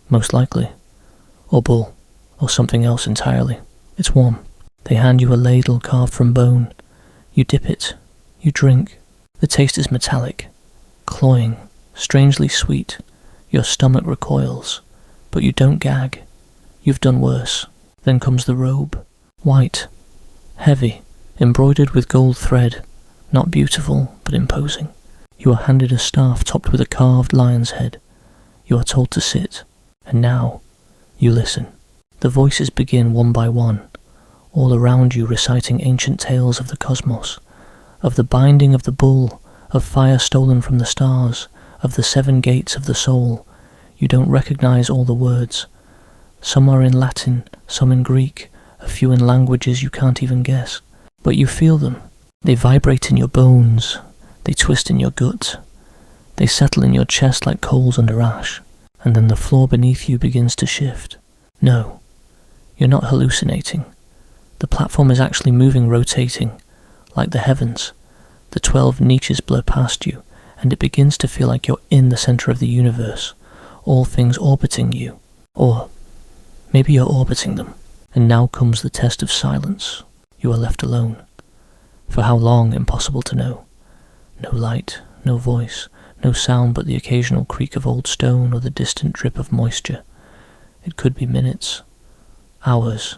Speaker 1: Most likely. Or bull. Or something else entirely. It's warm. They hand you a ladle carved from bone. You dip it. You drink. The taste is metallic, cloying, strangely sweet. Your stomach recoils, but you don't gag. You've done worse. Then comes the robe. White. Heavy. Embroidered with gold thread. Not beautiful, but imposing. You are handed a staff topped with a carved lion's head. You are told to sit. And now, you listen. The voices begin one by one, all around you reciting ancient tales of the cosmos, of the binding of the bull, of fire stolen from the stars, of the 7 gates of the soul. You don't recognize all the words. Some are in Latin, some in Greek, a few in languages you can't even guess. But you feel them. They vibrate in your bones. They twist in your gut. They settle in your chest like coals under ash. And then the floor beneath you begins to shift. No, you're not hallucinating. The platform is actually moving, rotating, like the heavens. The 12 niches blur past you, and it begins to feel like you're in the centre of the universe, all things orbiting you. Or maybe you're orbiting them. And now comes the test of silence. You are left alone. For how long, impossible to know. No light, no voice, no sound but the occasional creak of old stone or the distant drip of moisture. It could be minutes, hours,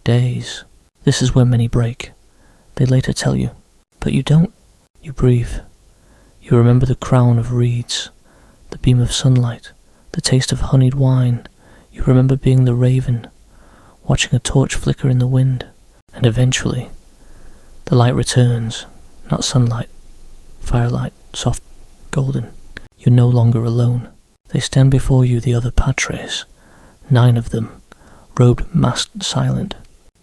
Speaker 1: days. This is where many break. They later tell you, but you don't. You breathe. You remember the crown of reeds, the beam of sunlight, the taste of honeyed wine. You remember being the raven, watching a torch flicker in the wind. And eventually, the light returns, not sunlight, firelight, soft, golden. You're no longer alone. They stand before you, the other patres, 9 of them, robed, masked, silent.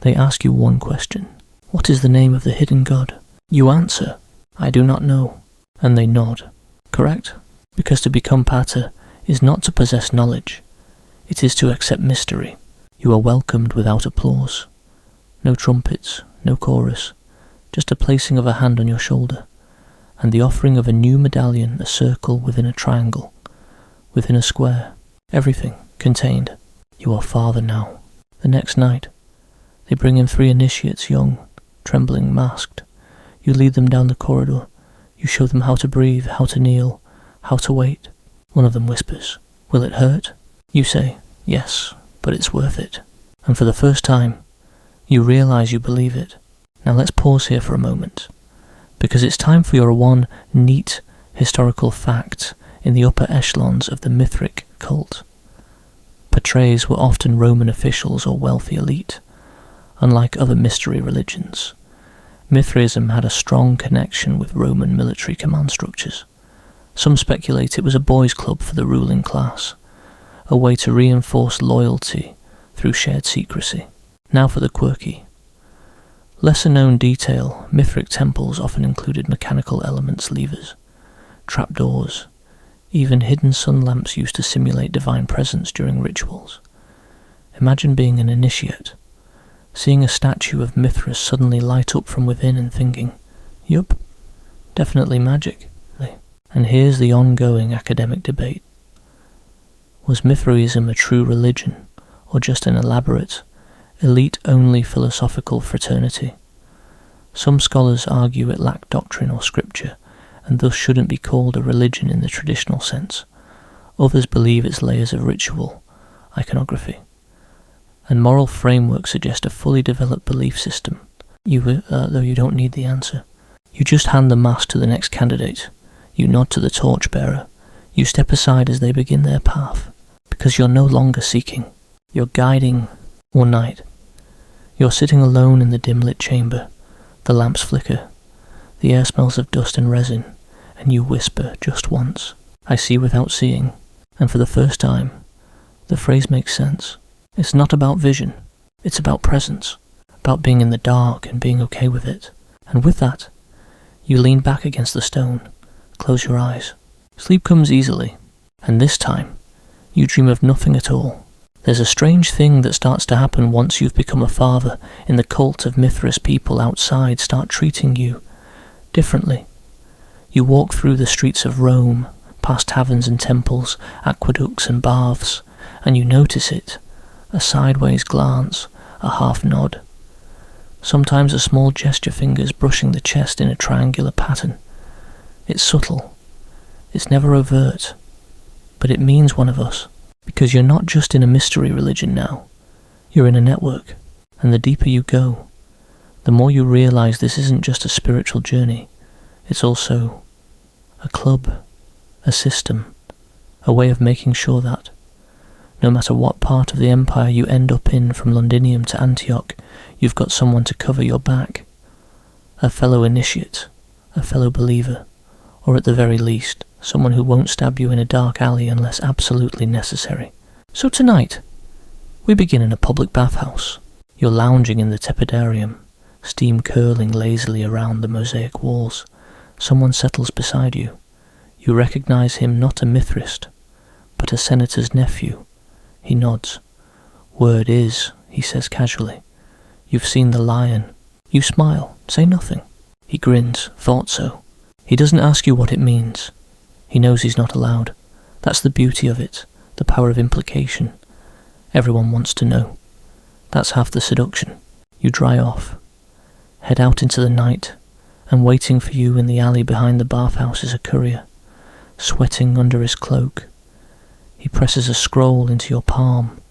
Speaker 1: They ask you one question. What is the name of the hidden god? You answer, I do not know. And they nod. Correct? Because to become pater is not to possess knowledge. It is to accept mystery. You are welcomed without applause. No trumpets, no chorus, just a placing of a hand on your shoulder, and the offering of a new medallion, a circle within a triangle, within a square, everything contained. You are father now. The next night, they bring in 3 initiates, young, trembling, masked. You lead them down the corridor. You show them how to breathe, how to kneel, how to wait. One of them whispers, will it hurt? You say, yes, but it's worth it. And for the first time, you realize you believe it. Now let's pause here for a moment, because it's time for your one neat historical fact in the upper echelons of the Mithraic cult. Patres were often Roman officials or wealthy elite. Unlike other mystery religions, Mithraism had a strong connection with Roman military command structures. Some speculate it was a boys' club for the ruling class, a way to reinforce loyalty through shared secrecy. Now for the quirky. Lesser-known detail, Mithraic temples often included mechanical elements, levers, trapdoors, even hidden sun lamps used to simulate divine presence during rituals. Imagine being an initiate, seeing a statue of Mithras suddenly light up from within and thinking, yup, definitely magic. And here's the ongoing academic debate. Was Mithraism a true religion, or just an elaborate, elite-only philosophical fraternity? Some scholars argue it lacked doctrine or scripture, and thus shouldn't be called a religion in the traditional sense. Others believe its layers of ritual, iconography, and moral framework suggest a fully developed belief system, though you don't need the answer. You just hand the mask to the next candidate. You nod to the torchbearer. You step aside as they begin their path. because you're no longer seeking, you're guiding, or night. You're sitting alone in the dim-lit chamber, the lamps flicker, the air smells of dust and resin, and you whisper just once, "I see without seeing," and for the first time, the phrase makes sense. It's not about vision, it's about presence, about being in the dark and being okay with it. And with that, you lean back against the stone, close your eyes. Sleep comes easily, and this time, you dream of nothing at all. There's a strange thing that starts to happen once you've become a father in the cult of Mithras. People outside start treating you differently. You walk through the streets of Rome, past taverns and temples, aqueducts and baths, and you notice it, a sideways glance, a half nod. Sometimes a small gesture, fingers brushing the chest in a triangular pattern. It's subtle, it's never overt, but it means one of us. Because you're not just in a mystery religion now, you're in a network, and the deeper you go, the more you realize this isn't just a spiritual journey, it's also a club, a system, a way of making sure that, no matter what part of the empire you end up in, from Londinium to Antioch, you've got someone to cover your back, a fellow initiate, a fellow believer, or at the very least, someone who won't stab you in a dark alley unless absolutely necessary. So tonight, we begin in a public bathhouse. You're lounging in the tepidarium, steam curling lazily around the mosaic walls. Someone settles beside you. You recognize him, not a Mithrist, but a senator's nephew. He nods. "Word is," he says casually, "you've seen the lion." You smile, say nothing. He grins, "Thought so." He doesn't ask you what it means. He knows he's not allowed. That's the beauty of it, the power of implication. Everyone wants to know. That's half the seduction. You dry off, head out into the night, and waiting for you in the alley behind the bathhouse is a courier, sweating under his cloak. He presses a scroll into your palm.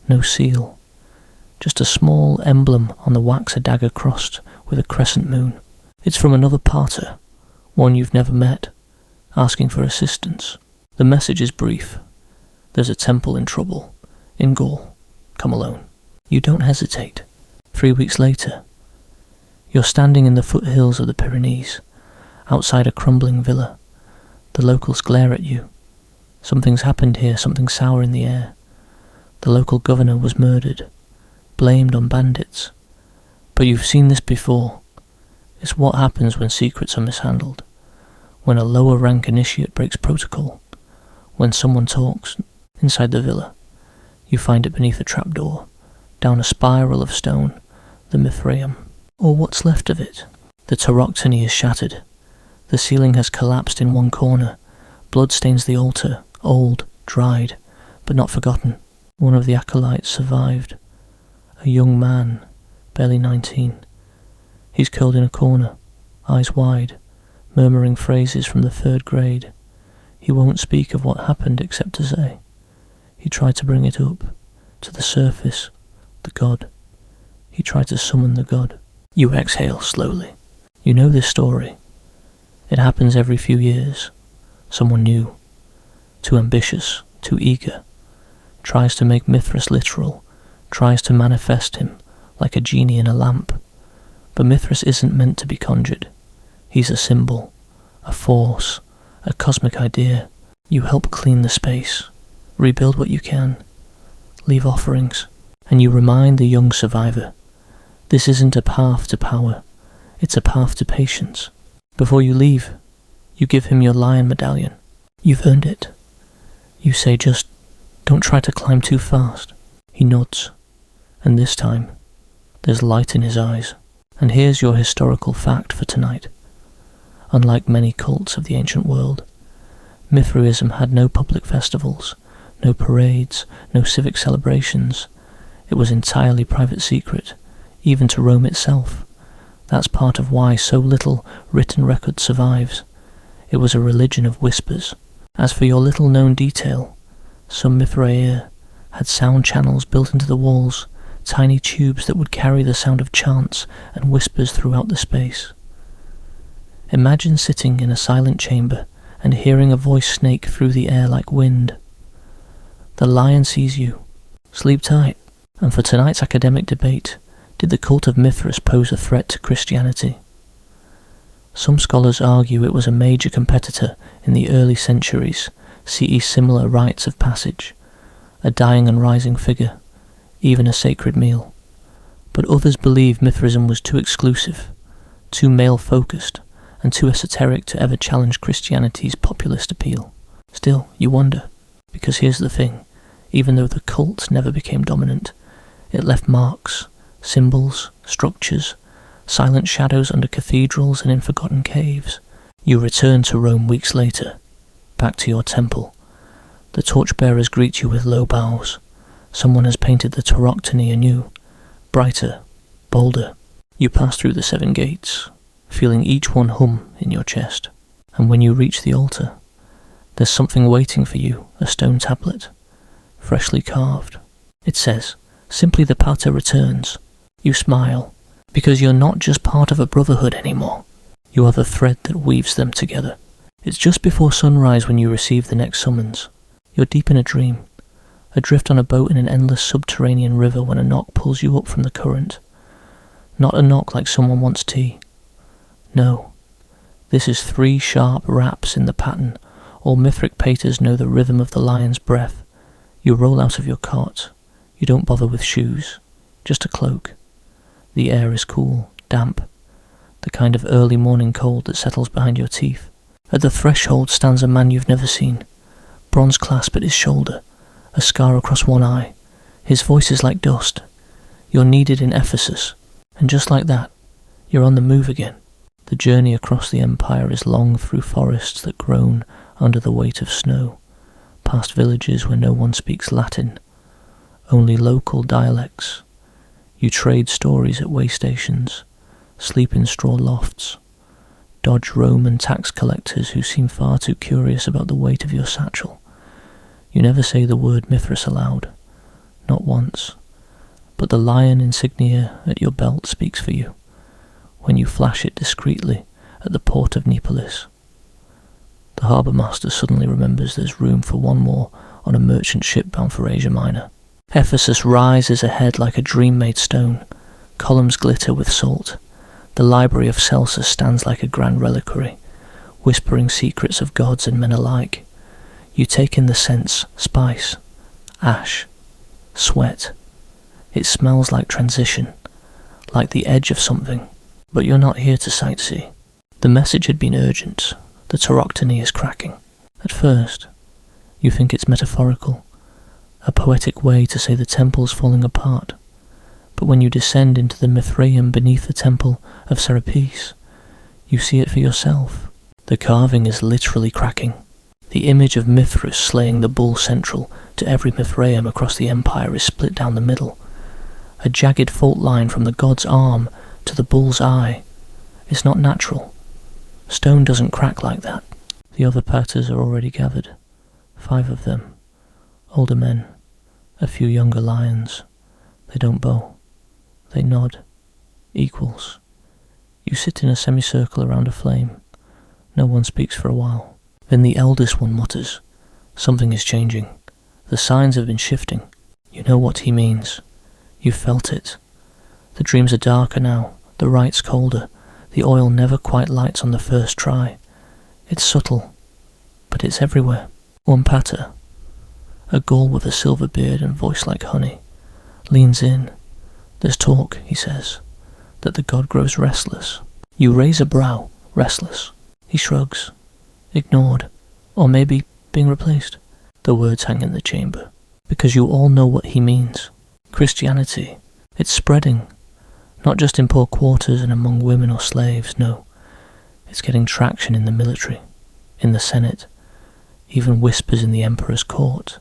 Speaker 1: No seal, just a small emblem on the wax, a dagger crossed with a crescent moon. It's from another parter, one you've never met, asking for assistance. The message is brief. There's a temple in trouble, in Gaul. Come alone. You don't hesitate. 3 weeks later, you're standing in the foothills of the Pyrenees, outside a crumbling villa. The locals glare at you. Something's happened here, something sour in the air. The local governor was murdered, blamed on bandits. But you've seen this before. It's what happens when secrets are mishandled. When a lower rank initiate breaks protocol, when someone talks inside the villa, you find it beneath a trapdoor, down a spiral of stone, the Mithraeum, or what's left of it. The tauroctony is shattered. The ceiling has collapsed in one corner. Blood stains the altar, old, dried, but not forgotten. One of the acolytes survived, a young man, barely 19. He's curled in a corner, eyes wide, murmuring phrases from the 3rd grade. He won't speak of what happened except to say, he tried to bring it up, to the surface, the god. He tried to summon the god. You exhale slowly. You know this story. It happens every few years. Someone new, too ambitious, too eager, tries to make Mithras literal, tries to manifest him like a genie in a lamp. But Mithras isn't meant to be conjured. He's a symbol, a force, a cosmic idea. You help clean the space, rebuild what you can, leave offerings, and you remind the young survivor, this isn't a path to power, it's a path to patience. Before you leave, you give him your lion medallion. You've earned it. You say, just don't try to climb too fast. He nods, and this time, there's light in his eyes. And here's your historical fact for tonight. Unlike many cults of the ancient world, Mithraism had no public festivals, no parades, no civic celebrations. It was entirely private secret, even to Rome itself. That's part of why so little written record survives. It was a religion of whispers. As for your little known detail, some mithraea had sound channels built into the walls, tiny tubes that would carry the sound of chants and whispers throughout the space. Imagine sitting in a silent chamber and hearing a voice snake through the air like wind. The lion sees you. Sleep tight. And for tonight's academic debate, did the cult of Mithras pose a threat to Christianity? Some scholars argue it was a major competitor in the early centuries, CE similar rites of passage, a dying and rising figure, even a sacred meal. But others believe Mithraism was too exclusive, too male-focused, and too esoteric to ever challenge Christianity's populist appeal. Still, you wonder, because here's the thing, even though the cult never became dominant, it left marks, symbols, structures, silent shadows under cathedrals and in forgotten caves. You return to Rome weeks later, back to your temple. The torchbearers greet you with low bows. Someone has painted the Tauroctony anew, brighter, bolder. You pass through the 7 gates, feeling each one hum in your chest. And when you reach the altar, there's something waiting for you, a stone tablet, freshly carved. It says, "Simply the pater returns." You smile, because you're not just part of a brotherhood anymore. You are the thread that weaves them together. It's just before sunrise when you receive the next summons. You're deep in a dream, adrift on a boat in an endless subterranean river when a knock pulls you up from the current. Not a knock like someone wants tea. No, this is 3 sharp raps in the pattern. All Mithric paters know the rhythm of the lion's breath. You roll out of your cot. You don't bother with shoes, just a cloak. The air is cool, damp, the kind of early morning cold that settles behind your teeth. At the threshold stands a man you've never seen, bronze clasp at his shoulder, a scar across one eye. His voice is like dust. You're needed in Ephesus, and just like that, you're on the move again. The journey across the empire is long through forests that groan under the weight of snow, past villages where no one speaks Latin, only local dialects. You trade stories at way stations, sleep in straw lofts, dodge Roman tax collectors who seem far too curious about the weight of your satchel. You never say the word Mithras aloud, not once, but the lion insignia at your belt speaks for you, when you flash it discreetly at the port of Neapolis. The harbour master suddenly remembers there's room for one more on a merchant ship bound for Asia Minor. Ephesus rises ahead like a dream-made stone. Columns glitter with salt. The library of Celsus stands like a grand reliquary, whispering secrets of gods and men alike. You take in the scents, spice, ash, sweat. It smells like transition, like the edge of something. But you're not here to sightsee. The message had been urgent. The Tauroctony is cracking. At first, you think it's metaphorical, a poetic way to say the temple's falling apart. But when you descend into the Mithraeum beneath the temple of Serapis, you see it for yourself. The carving is literally cracking. The image of Mithras slaying the bull central to every Mithraeum across the empire is split down the middle. A jagged fault line from the god's arm to the bull's eye. It's not natural. Stone doesn't crack like that. The other paters are already gathered. 5 of them. Older men. A few younger lions. They don't bow. They nod. Equals. You sit in a semicircle around a flame. No one speaks for a while. Then the eldest one mutters. Something is changing. The signs have been shifting. You know what he means. You've felt it. The dreams are darker now. The rite's colder. The oil never quite lights on the first try. It's subtle, but it's everywhere. One pater, a Gaul with a silver beard and voice like honey, leans in. There's talk, he says, that the god grows restless. You raise a brow, restless. He shrugs, ignored, or maybe being replaced. The words hang in the chamber, because you all know what he means. Christianity, it's spreading. Not just in poor quarters and among women or slaves, no. It's getting traction in the military, in the Senate, even whispers in the emperor's court.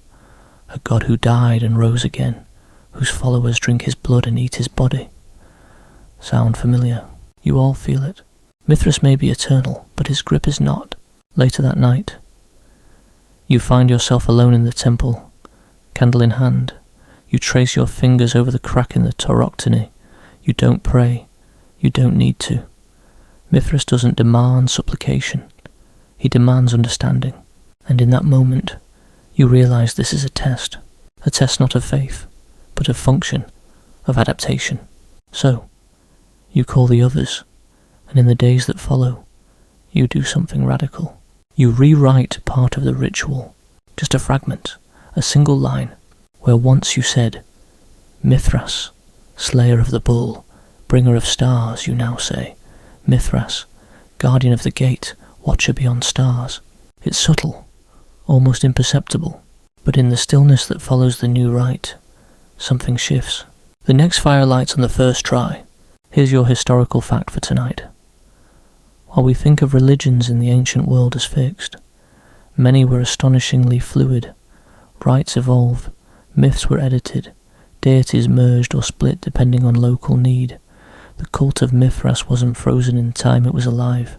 Speaker 1: A god who died and rose again, whose followers drink his blood and eat his body. Sound familiar? You all feel it. Mithras may be eternal, but his grip is not. Later that night, you find yourself alone in the temple, candle in hand. You trace your fingers over the crack in the Tauroctony. You don't pray. You don't need to. Mithras doesn't demand supplication. He demands understanding. And in that moment, you realize this is a test. a test not of faith, but of function, of adaptation. So, you call the others, and in the days that follow, you do something radical. You rewrite part of the ritual, just a fragment, a single line, where once you said, Mithras, slayer of the bull, bringer of stars, you now say, Mithras, guardian of the gate, watcher beyond stars. It's subtle, almost imperceptible, but in the stillness that follows the new rite, something shifts. The next fire lights on the first try. Here's your historical fact for tonight. While we think of religions in the ancient world as fixed, many were astonishingly fluid. Rites evolved, myths were edited, deities merged or split depending on local need. The cult of Mithras wasn't frozen in time, it was alive,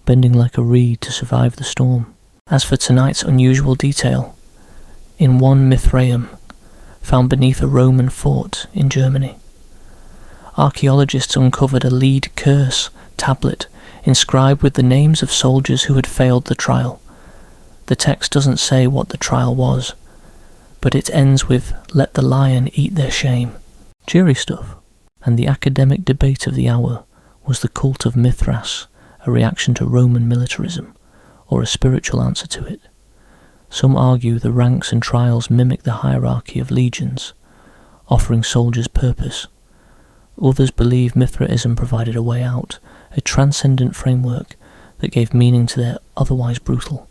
Speaker 1: bending like a reed to survive the storm. As for tonight's unusual detail, in one Mithraeum, found beneath a Roman fort in Germany, archaeologists uncovered a lead curse tablet inscribed with the names of soldiers who had failed the trial. The text doesn't say what the trial was, but it ends with, "Let the lion eat their shame." Cheery stuff. And the academic debate of the hour was the cult of Mithras, a reaction to Roman militarism, or a spiritual answer to it. Some argue the ranks and trials mimic the hierarchy of legions, offering soldiers purpose. Others believe Mithraism provided a way out, a transcendent framework that gave meaning to their otherwise brutal,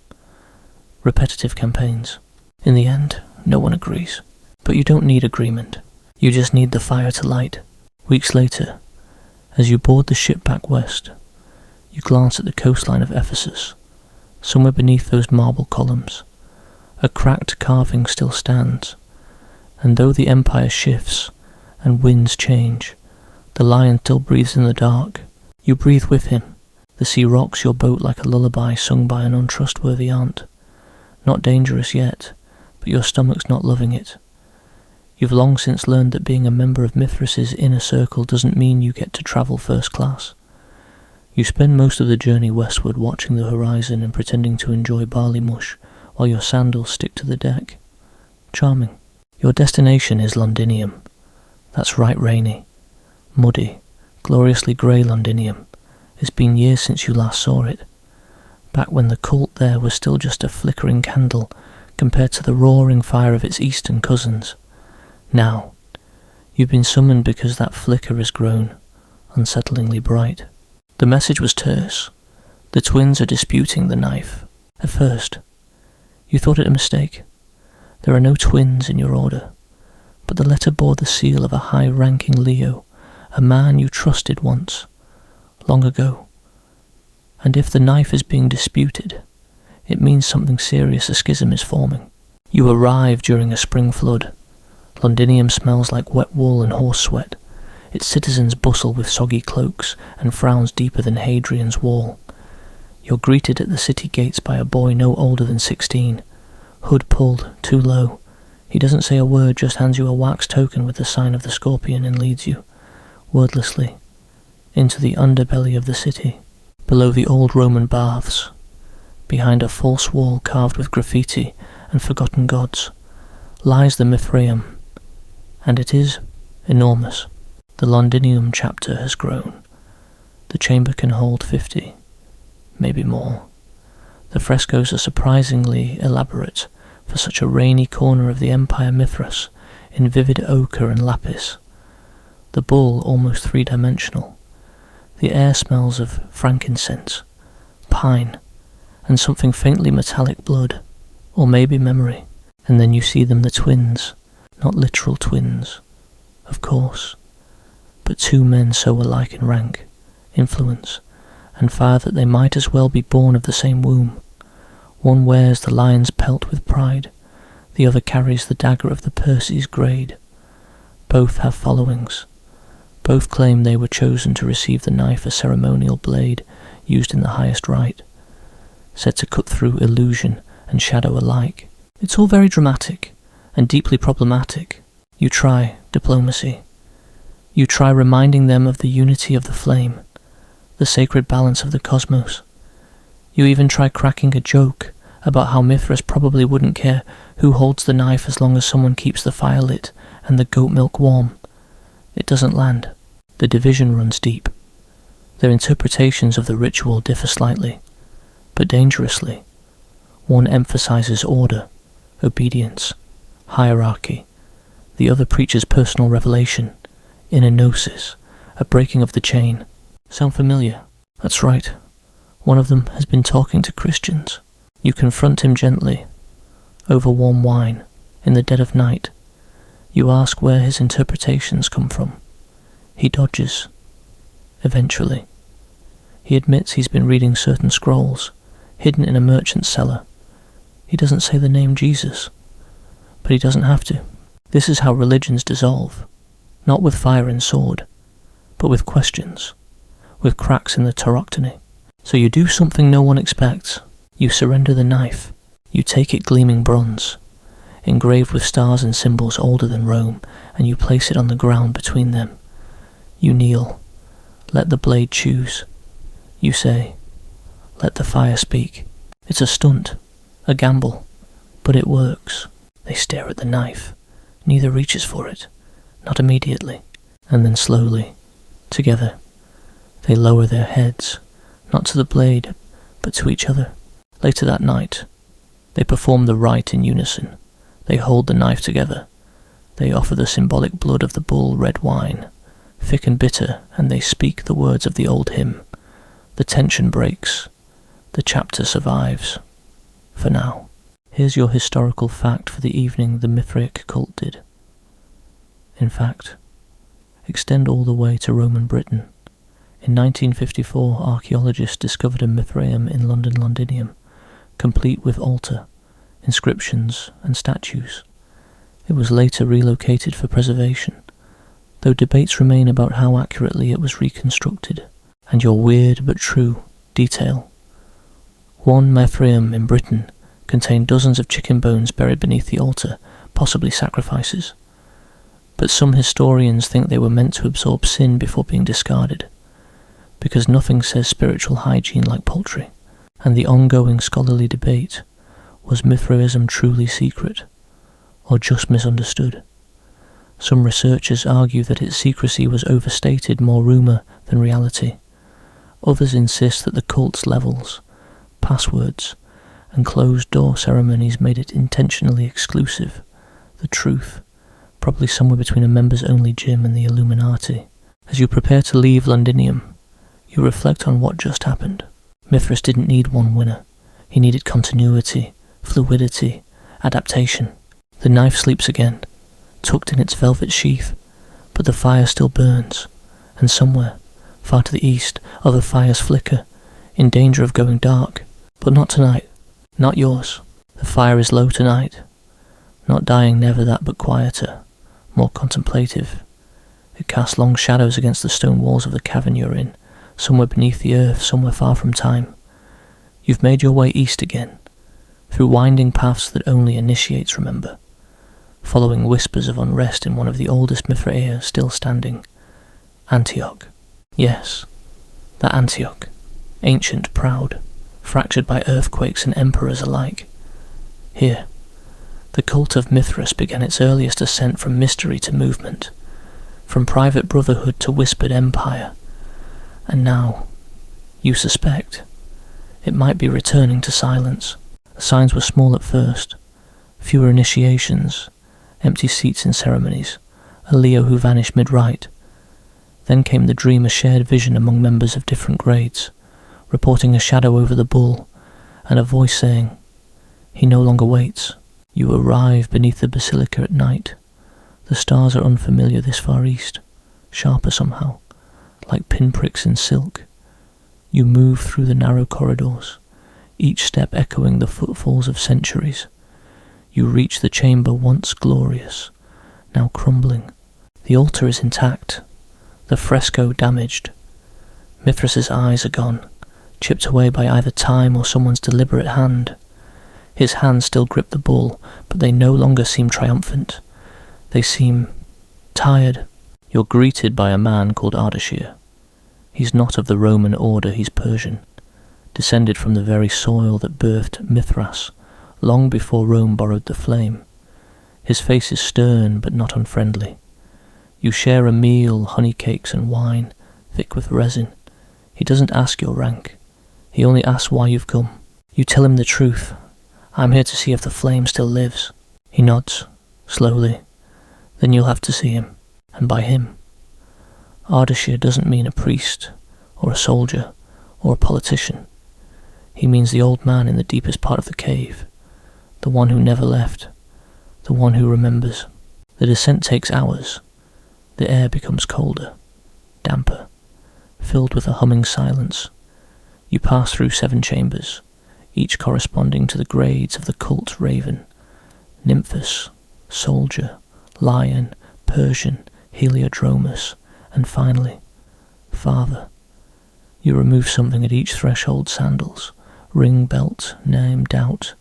Speaker 1: repetitive campaigns. In the end, no one agrees. But you don't need agreement. You just need the fire to light. Weeks later, as you board the ship back west, you glance at the coastline of Ephesus. Somewhere beneath those marble columns, a cracked carving still stands, and though the empire shifts and winds change, the lion still breathes in the dark. You breathe with him. The sea rocks your boat like a lullaby sung by an untrustworthy aunt. Not dangerous yet, but your stomach's not loving it. You've long since learned that being a member of Mithras's inner circle doesn't mean you get to travel first class. You spend most of the journey westward watching the horizon and pretending to enjoy barley mush while your sandals stick to the deck. Charming. Your destination is Londinium. That's right, rainy, muddy, gloriously grey Londinium. It's been years since you last saw it. Back when the cult there was still just a flickering candle compared to the roaring fire of its eastern cousins. Now, you've been summoned because that flicker has grown unsettlingly bright. The message was terse. The twins are disputing the knife. At first, you thought it a mistake. There are no twins in your order, but the letter bore the seal of a high-ranking Leo, a man you trusted once, long ago. And if the knife is being disputed, it means something serious, a schism is forming. You arrive during a spring flood. Londinium smells like wet wool and horse sweat. Its citizens bustle with soggy cloaks and frowns deeper than Hadrian's wall. You're greeted at the city gates by a boy no older than 16, hood pulled too low. He doesn't say a word, just hands you a wax token with the sign of the scorpion and leads you, wordlessly, into the underbelly of the city, below the old Roman baths, behind a false wall carved with graffiti and forgotten gods, lies the Mithraeum, and it is enormous. The Londinium chapter has grown. The chamber can hold 50, maybe more. The frescoes are surprisingly elaborate for such a rainy corner of the Empire Mithras, in vivid ochre and lapis. The bull almost three-dimensional. The air smells of frankincense, pine, and something faintly metallic blood, or maybe memory. And then you see them, the twins, not literal twins, of course, but two men so alike in rank, influence, and fire that they might as well be born of the same womb. One wears the lion's pelt with pride, the other carries the dagger of the Perses' grade. Both have followings. Both claim they were chosen to receive the knife, a ceremonial blade used in the highest rite, said to cut through illusion and shadow alike. It's all very dramatic and deeply problematic. You try diplomacy. You try reminding them of the unity of the flame, the sacred balance of the cosmos. You even try cracking a joke about how Mithras probably wouldn't care who holds the knife as long as someone keeps the fire lit and the goat milk warm. It doesn't land. The division runs deep. Their interpretations of the ritual differ slightly, but dangerously. One emphasizes order, obedience, hierarchy. The other preaches personal revelation, inner gnosis, a breaking of the chain. Sound familiar? That's right. One of them has been talking to Christians. You confront him gently, over warm wine, in the dead of night. You ask where his interpretations come from. He dodges. Eventually. He admits he's been reading certain scrolls, hidden in a merchant's cellar. He doesn't say the name Jesus, but he doesn't have to. This is how religions dissolve, not with fire and sword, but with questions, with cracks in the tauroctony. So you do something no one expects. You surrender the knife. You take it gleaming bronze, engraved with stars and symbols older than Rome, and you place it on the ground between them. You kneel. Let the blade choose. You say, let the fire speak. It's a stunt, a gamble, but it works. They stare at the knife. Neither reaches for it, not immediately, and then slowly, together, they lower their heads, not to the blade, but to each other. Later that night, they perform the rite in unison. They hold the knife together. They offer the symbolic blood of the bull red wine, thick and bitter, and they speak the words of the old hymn. The tension breaks. The chapter survives. For now. Here's your historical fact for the evening the Mithraic cult did. In fact, extend all the way to Roman Britain. In 1954, archaeologists discovered a Mithraeum in Londinium, complete with altar, inscriptions and statues. It was later relocated for preservation, though debates remain about how accurately it was reconstructed. And your weird but true detail. One Mithraeum in Britain contained dozens of chicken bones buried beneath the altar, possibly sacrifices. But some historians think they were meant to absorb sin before being discarded, because nothing says spiritual hygiene like poultry. And the ongoing scholarly debate, was Mithraism truly secret, or just misunderstood? Some researchers argue that its secrecy was overstated, more rumour than reality. Others insist that the cult's levels, passwords, and closed-door ceremonies made it intentionally exclusive. The truth, probably somewhere between a members-only gym and the Illuminati. As you prepare to leave Londinium, you reflect on what just happened. Mithras didn't need one winner. He needed continuity, fluidity, adaptation. The knife sleeps again, tucked in its velvet sheath, but the fire still burns, and somewhere, far to the east, other fires flicker, in danger of going dark. But not tonight. Not yours. The fire is low tonight. Not dying, never that, but quieter, more contemplative. It casts long shadows against the stone walls of the cavern you're in, somewhere beneath the earth, somewhere far from time. You've made your way east again, through winding paths that only initiates remember, following whispers of unrest in one of the oldest mithraea still standing. Antioch. Yes, that Antioch. Ancient, proud, fractured by earthquakes and emperors alike. Here, the cult of Mithras began its earliest ascent from mystery to movement, from private brotherhood to whispered empire. And now, you suspect, it might be returning to silence. The signs were small at first, fewer initiations, empty seats in ceremonies, a Leo who vanished mid-rite. Then came the dream, a shared vision among members of different grades, reporting a shadow over the bull, and a voice saying, he no longer waits. You arrive beneath the basilica at night. The stars are unfamiliar this far east, sharper somehow, like pinpricks in silk. You move through the narrow corridors, each step echoing the footfalls of centuries. You reach the chamber once glorious, now crumbling. The altar is intact, the fresco damaged. Mithras's eyes are gone, chipped away by either time or someone's deliberate hand. His hands still grip the bull, but they no longer seem triumphant. They seem tired. You're greeted by a man called Ardashir. He's not of the Roman order, he's Persian. descended from the very soil that birthed Mithras, long before Rome borrowed the flame. His face is stern but not unfriendly. You share a meal, honey cakes and wine, thick with resin. He doesn't ask your rank. He only asks why you've come. You tell him the truth. I'm here to see if the flame still lives. He nods, slowly. Then you'll have to see him, and by him. Ardashir doesn't mean a priest, or a soldier, or a politician. He means the old man in the deepest part of the cave, the one who never left, the one who remembers. The descent takes hours. The air becomes colder, damper, filled with a humming silence. You pass through 7 chambers, each corresponding to the grades of the cult raven: Nymphus, soldier, lion, Persian, Heliodromus, and finally, father. You remove something at each threshold: sandals, ring, belt, name, doubt,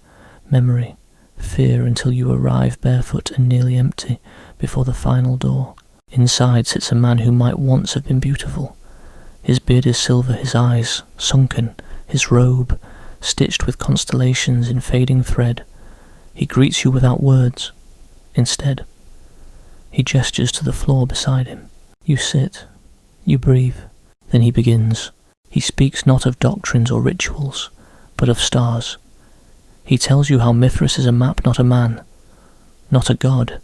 Speaker 1: memory, fear, until you arrive barefoot and nearly empty before the final door. Inside sits a man who might once have been beautiful. His beard is silver, his eyes sunken, his robe stitched with constellations in fading thread. He greets you without words. Instead, he gestures to the floor beside him. You sit, you breathe. Then he begins. He speaks not of doctrines or rituals, but of stars. He tells you how Mithras is a map, not a man, not a god,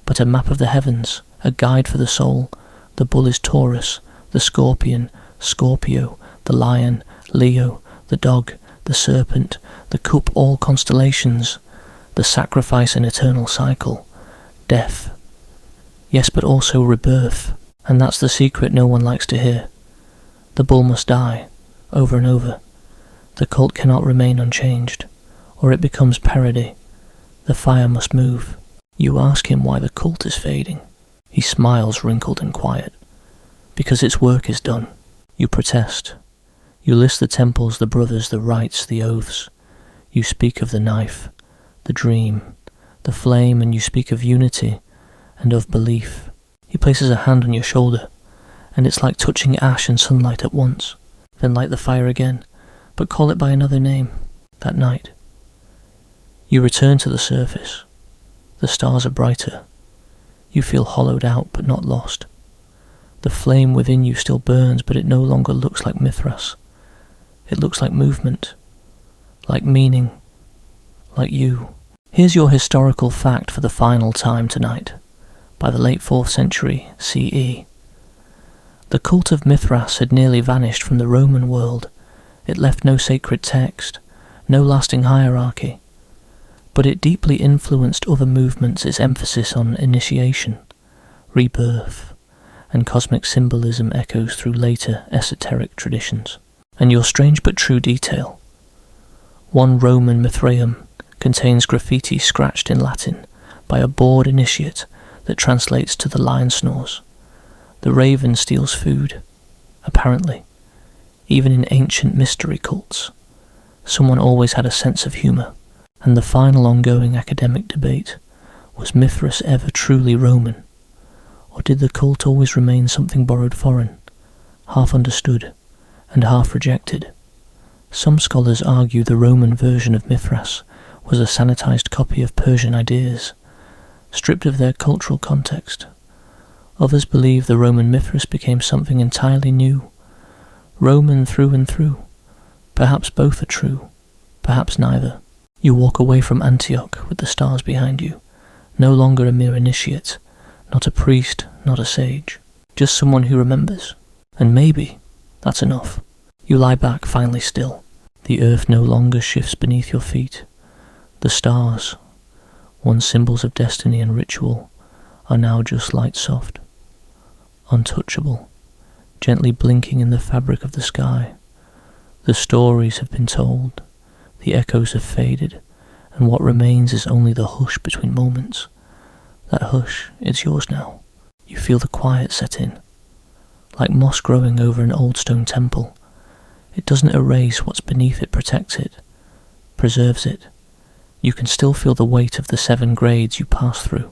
Speaker 1: but a map of the heavens, a guide for the soul. The bull is Taurus, the scorpion, Scorpio, the lion, Leo, the dog, the serpent, the cup, all constellations, the sacrifice and eternal cycle, death. Yes, but also rebirth, and that's the secret no one likes to hear. The bull must die, over and over. The cult cannot remain unchanged, or it becomes parody. The fire must move. You ask him why the cult is fading. He smiles, wrinkled and quiet. Because its work is done. You protest. You list the temples, the brothers, the rites, the oaths. You speak of the knife, the dream, the flame, and you speak of unity and of belief. He places a hand on your shoulder, and it's like touching ash and sunlight at once. Then light the fire again, but call it by another name. That night, you return to the surface. The stars are brighter. You feel hollowed out but not lost. The flame within you still burns, but it no longer looks like Mithras. It looks like movement, like meaning, like you. Here's your historical fact for the final time tonight. By the late 4th century CE, the cult of Mithras had nearly vanished from the Roman world. It left no sacred text, no lasting hierarchy. But it deeply influenced other movements. Its emphasis on initiation, rebirth, and cosmic symbolism echoes through later esoteric traditions. And your strange but true detail. One Roman Mithraeum contains graffiti scratched in Latin by a bored initiate that translates to "the lion snores." The raven steals food, apparently. Even in ancient mystery cults, someone always had a sense of humour. And the final ongoing academic debate: was Mithras ever truly Roman? Or did the cult always remain something borrowed foreign, half understood and half rejected? Some scholars argue the Roman version of Mithras was a sanitized copy of Persian ideas, stripped of their cultural context. Others believe the Roman Mithras became something entirely new, Roman through and through. Perhaps both are true, perhaps neither. You walk away from Antioch with the stars behind you, no longer a mere initiate, not a priest, not a sage, just someone who remembers. And maybe that's enough. You lie back, finally still. The earth no longer shifts beneath your feet. The stars, once symbols of destiny and ritual, are now just light soft, untouchable, gently blinking in the fabric of the sky. The stories have been told. The echoes have faded, and what remains is only the hush between moments. That hush, it's yours now. You feel the quiet set in, like moss growing over an old stone temple. It doesn't erase what's beneath it, protects it, preserves it. You can still feel the weight of the 7 grades you passed through.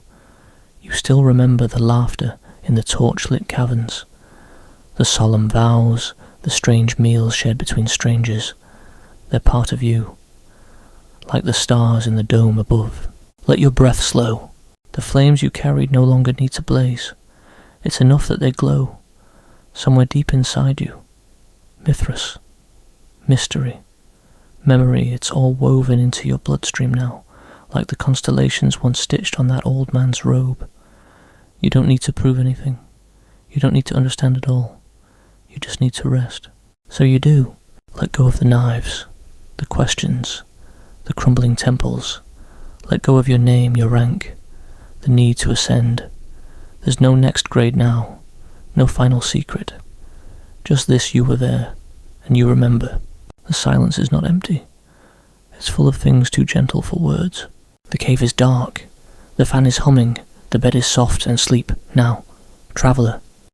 Speaker 1: You still remember the laughter in the torch-lit caverns, the solemn vows, the strange meals shared between strangers, They're part of you, like the stars in the dome above. Let your breath slow. The flames you carried no longer need to blaze. It's enough that they glow, somewhere deep inside you. Mithras. Mystery. Memory, it's all woven into your bloodstream now, like the constellations once stitched on that old man's robe. You don't need to prove anything. You don't need to understand it all. You just need to rest. So you do. Let go of the knives, the questions, the crumbling temples. Let go of your name, your rank, the need to ascend. There's no next grade now, no final secret. Just this: you were there, and you remember. The silence is not empty. It's full of things too gentle for words. The cave is dark. The fan is humming. The bed is soft and sleep. Now, traveller,